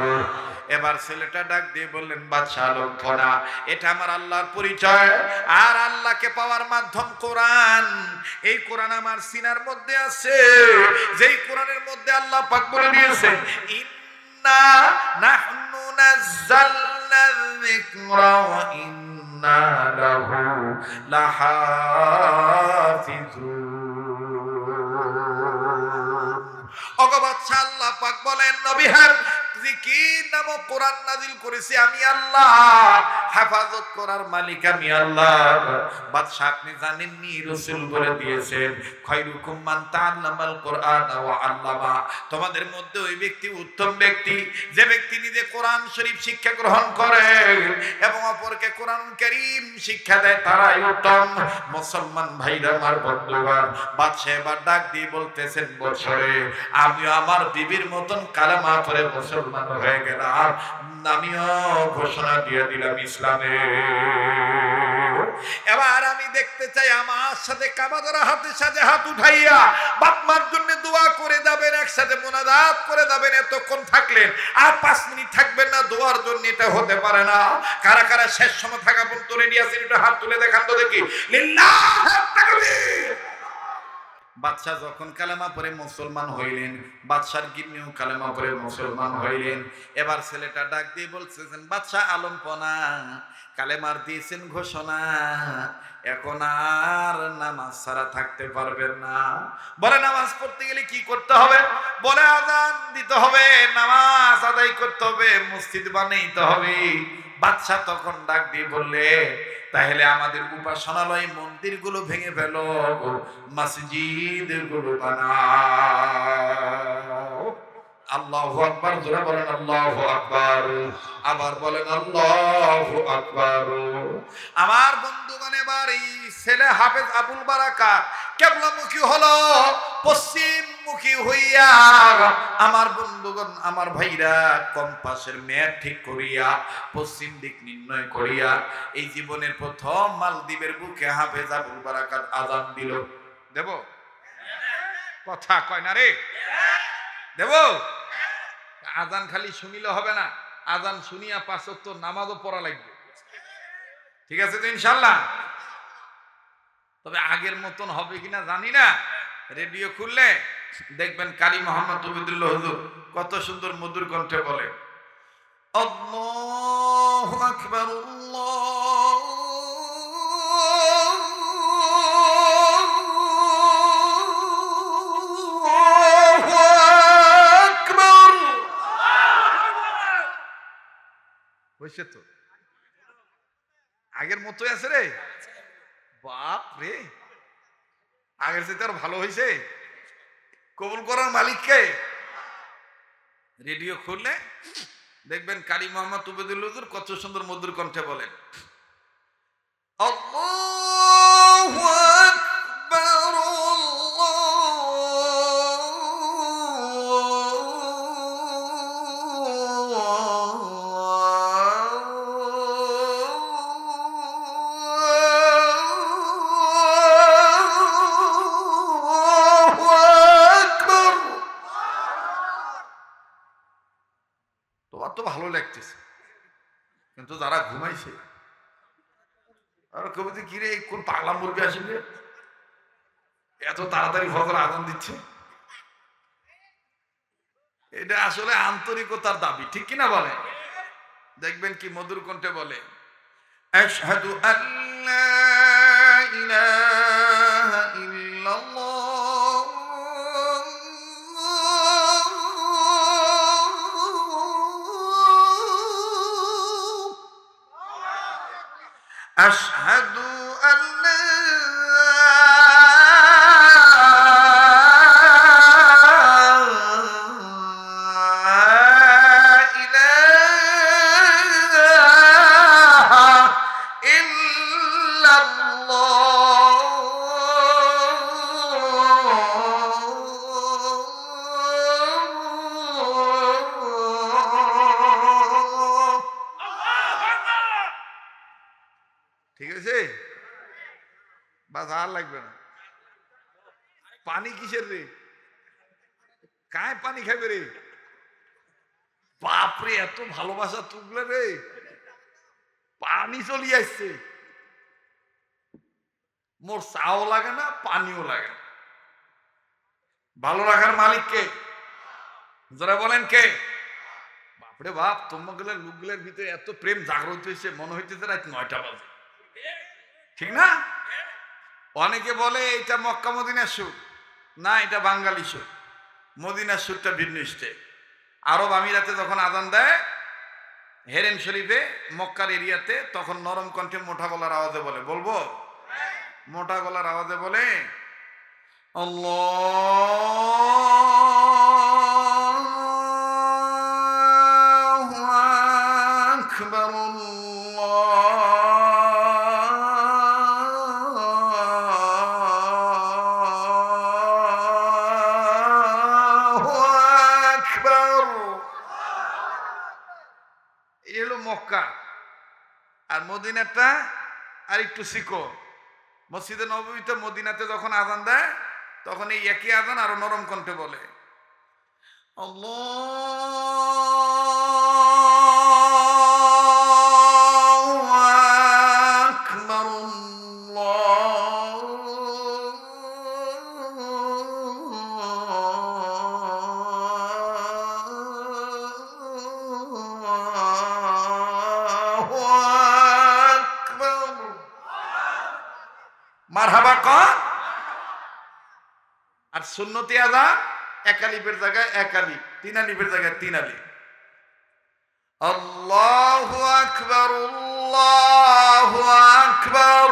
এবার ছেলেটা ডাক দিয়ে বললেন, বাদশা আলম্পনা, এটা আমার আল্লাহর পরিচয়, আর আল্লাহকে পাওয়ার মাধ্যম কোরআন। এই কোরআন আমার সিনার মধ্যে আছে, যেই কোরআনের মধ্যে আল্লাহ পাক বলে দিয়েছেন, ইন্না নাহনু নাযালনা যিকরা ওয়া ইন্না লাহু লাহাফিজুন। বাদশা আল্লাহ পাক বলেন, নবী হ্যাঁ, জিকির নামক কোরআন নাজিল করেছি আমি আল্লাহ, হেফাজত করার মালিক আমি আল্লাহ। বাদশা আপনি জানেননি, রাসূল বলে দিয়েছেন, খায়রুকুম মান তাআল্লামাল কোরআন ওয়া আল্লামা, তোমাদের মধ্যে ওই ব্যক্তি উত্তম ব্যক্তি যে ব্যক্তি নিজে কোরআন শরীফ শিক্ষা গ্রহণ করে এবং অপরকে কোরআন কারীম শিক্ষা দেয়, তারাই উত্তম। মুসলমান ভাইরা আমার, বন্ধুগণ, বাদশা এবার ডাক দিয়ে বলতেছেন, বছরে আমি আমার বিবির মতন কালেমা পড়ে মুসলমান হয়ে গেলাম, আমিও ঘোষণা দিয়ে দিলাম ইসলামে। এবার আমি দেখতে চাই আমার সাথে কাবাদরা হাতের সাথে হাত উঠাইয়া বাপমার জন্য দোয়া করে যাবেন, একসাথে মুনাজাত করে যাবেন। এতক্ষণ থাকলেন আর 5 মিনিট থাকবেন না দোয়ার জন্য, এটা হতে পারে না। কারা কারা শেষ সময় থাকা পর্যন্ত রেডি আছেন, একটু হাত তুলে দেখান তো দেখি। লিল্লাহ তাকবীর। বাদশা যখন কালেমা পড়ে মুসলমান হইলেন, বাদশার গিন্নিও কালেমা পড়ে মুসলমান হইলেন। এবার ছেলেটা ডাক দিয়ে বলছেন, বাদশা আলম্পনা, কালেমার দিয়েছেন ঘোষণা, এখন আর নামাজ ছাড়া থাকতে পারবেন না। বলে, নামাজ পড়তে গেলে কি করতে হবে? বলে, আযান দিতে হবে, নামাজ আদায় করতে হবে, মসজিদ বানাইতে হবে। বাদশা তখন ডাক দিয়ে বললে, তাহলে আমাদের উপাসনালয় মন্দিরগুলো ভেঙে ফেলো, মসজিদ গুলো বানাও। আল্লাহু আকবার। জোরে বলেন আল্লাহু আকবার। আবার বলেন আল্লাহু আকবার। আমার বন্ধুগণ, এবার এই ছেলে হাফেজ আবুল বারাকা কিবলামুখী হলো, পশ্চিমমুখী হইয়া আমার বন্ধুগণ, আমার ভাইরা কম্পাসের ম্যাপ ঠিক করিয়া পশ্চিম দিক নির্ণয় করিয়া এই জীবনের প্রথম মালদ্বীপের বুকে হাফেজ আবুল বারাকাত আযান দিল। দেব কথা কয় না রে? দেব? আযান খালি শুনিলে হবে না, আযান শুনিয়া 5 ওয়াক্ত নামাজও পড়া লাগবে। ঠিক আছে তো ইনশাআল্লাহ? তবে আগের মতন হবে কিনা জানি না। রেডিও খুললে দেখবেন কারি মোহাম্মদ উবেদুল্লাহ হুজুর কত সুন্দর মধুর কণ্ঠে বলে, আল্লাহু আকবার, আল্লাহু আকবার। হইছে তো? আগের মতোই আছে রে? বাপ রে, আগের চাইতে আর ভালো হয়েছে। কবুল করার মালিককে। রেডিও খুললে দেখবেন কারি মোহাম্মদ উবেদুল হুজুর কত সুন্দর মধুর কণ্ঠে বলেন, আল্লাহু আকবার, তোমার তো ভালো লাগতেছে, কিন্তু যারা ঘুমাইছে আর কবিতে কিরে কোন পাগলা মুরগি আসবে এত তাড়াতাড়ি ফজর আযান দিচ্ছে। এটা আসলে আন্তরিকতার দাবি, ঠিক কিনা বলে? দেখবেন কি মধুর কণ্ঠে বলে, আশহাদু আল্লা ইলাহা ইল্লাল্লাহ আশহাদু আল্লা ঠিক আছে, বাস আর লাগবে না। পানি কিসের রে? কায় পানি খাবে রে? বাপরে, এত ভালোবাসা তুগলে রে, পানি চলি আসছে। মোর চাও লাগে না, পানিও লাগে না। ভালো রাখার মালিক কে? যারা বলেন কে? বাপরে বাপ, তোমাগুলোর লোকগুলোর ভিতরে এত প্রেম জাগ্রত হয়েছে, মনে হইতেছে রাত 9টা বাজে, ঠিক না? অনেকে বলে এটা মক্কা মদিনার সুর, না এটা বাঙালি সুর। মদিনার সুরটা ভিন্ন স্টেট। আরব আমিরাতে যখন আজান দেয় হেরেম শরীফে মক্কার এরিয়াতে, তখন নরম কণ্ঠে মোটা গলার আওয়াজে বলে, বলবো? মোটা গলার আওয়াজে বলে, আল্লাহু আকবার আল্লাহু আকবার। এই হলো মক্কা। আর মদিনাটা আর একটু শিখো। মসজিদে নববীতে মদিনাতে যখন আজান দেয় তখন এই একই আজান আরো নরম কণ্ঠে বলে, আল্লাহু আকবার আল্লাহু আকবার। মারহাবা কর। আর সুন্নতি আযান এক আলিফের জায়গায় এক আলিফ, তিন আলিফের জায়গায় তিন আলিফ। আল্লাহু আকবার আল্লাহু আকবার।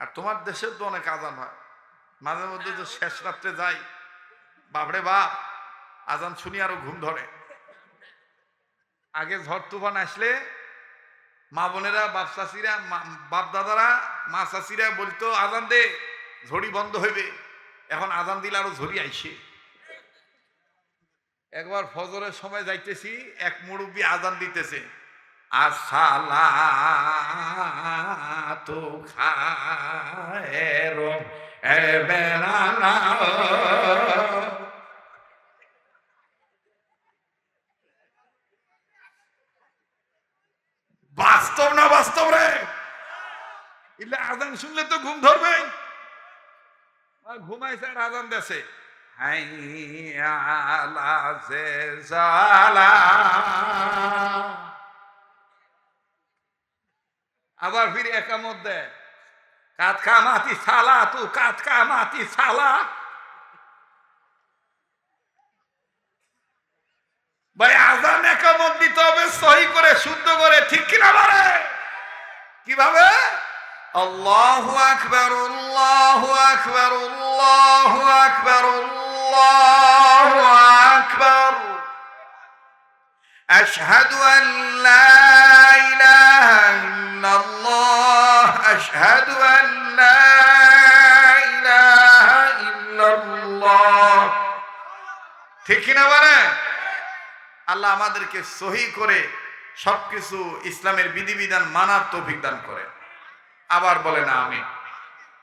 আর তোমার দেশে তো অনেক আজান হয়, মাঝে মধ্যে তো শেষ রাত্রে যাই, বাপরে বাপ, আজান শুনি আরো ঘুম ধরে। আগে ঝড় তুফান আসলে মা বোনেরা, বাপ চাষিরা, বাপ দাদারা, মা চাষিরা বলতো আজান দে, ঝড়ি বন্ধ হইবে। এখন আজান দিলে আরো ঝড়ি আইসে। একবার ফজরের সময় যাইতেছি, এক মুরব্বী আজান দিতেছে, আসসালাতু খায়রুম মিনান্নাওম। বাস্তব না বাস্তব রে? ইলে আজান শুনলে তো ঘুম ধরবে। ঘুমাইছে আর আজান দেছে, হাইয়া আলা সালাহ। আবার ফিরে একামত দেয়, কাত কামাতি সালা তু কাত কামাতি সালা। ভাই আজান একামত দিতে হবে সহি করে, শুদ্ধ করে, ঠিক কিনা বলে? কিভাবে? আল্লাহু আকবার আল্লাহু আকবার আল্লাহু আকবার আল্লাহু আকবার। আশহাদু আন লা ইলাহা ইল্লাল্লাহ আশহাদু আন লা ইলাহা ইল্লাল্লাহ। ঠিক কিনা বলে? আল্লাহ আমাদেরকে সহি করে সবকিছু ইসলামের বিধিবিধান মানার তৌফিক দান করে। আবার বলেন আমিন।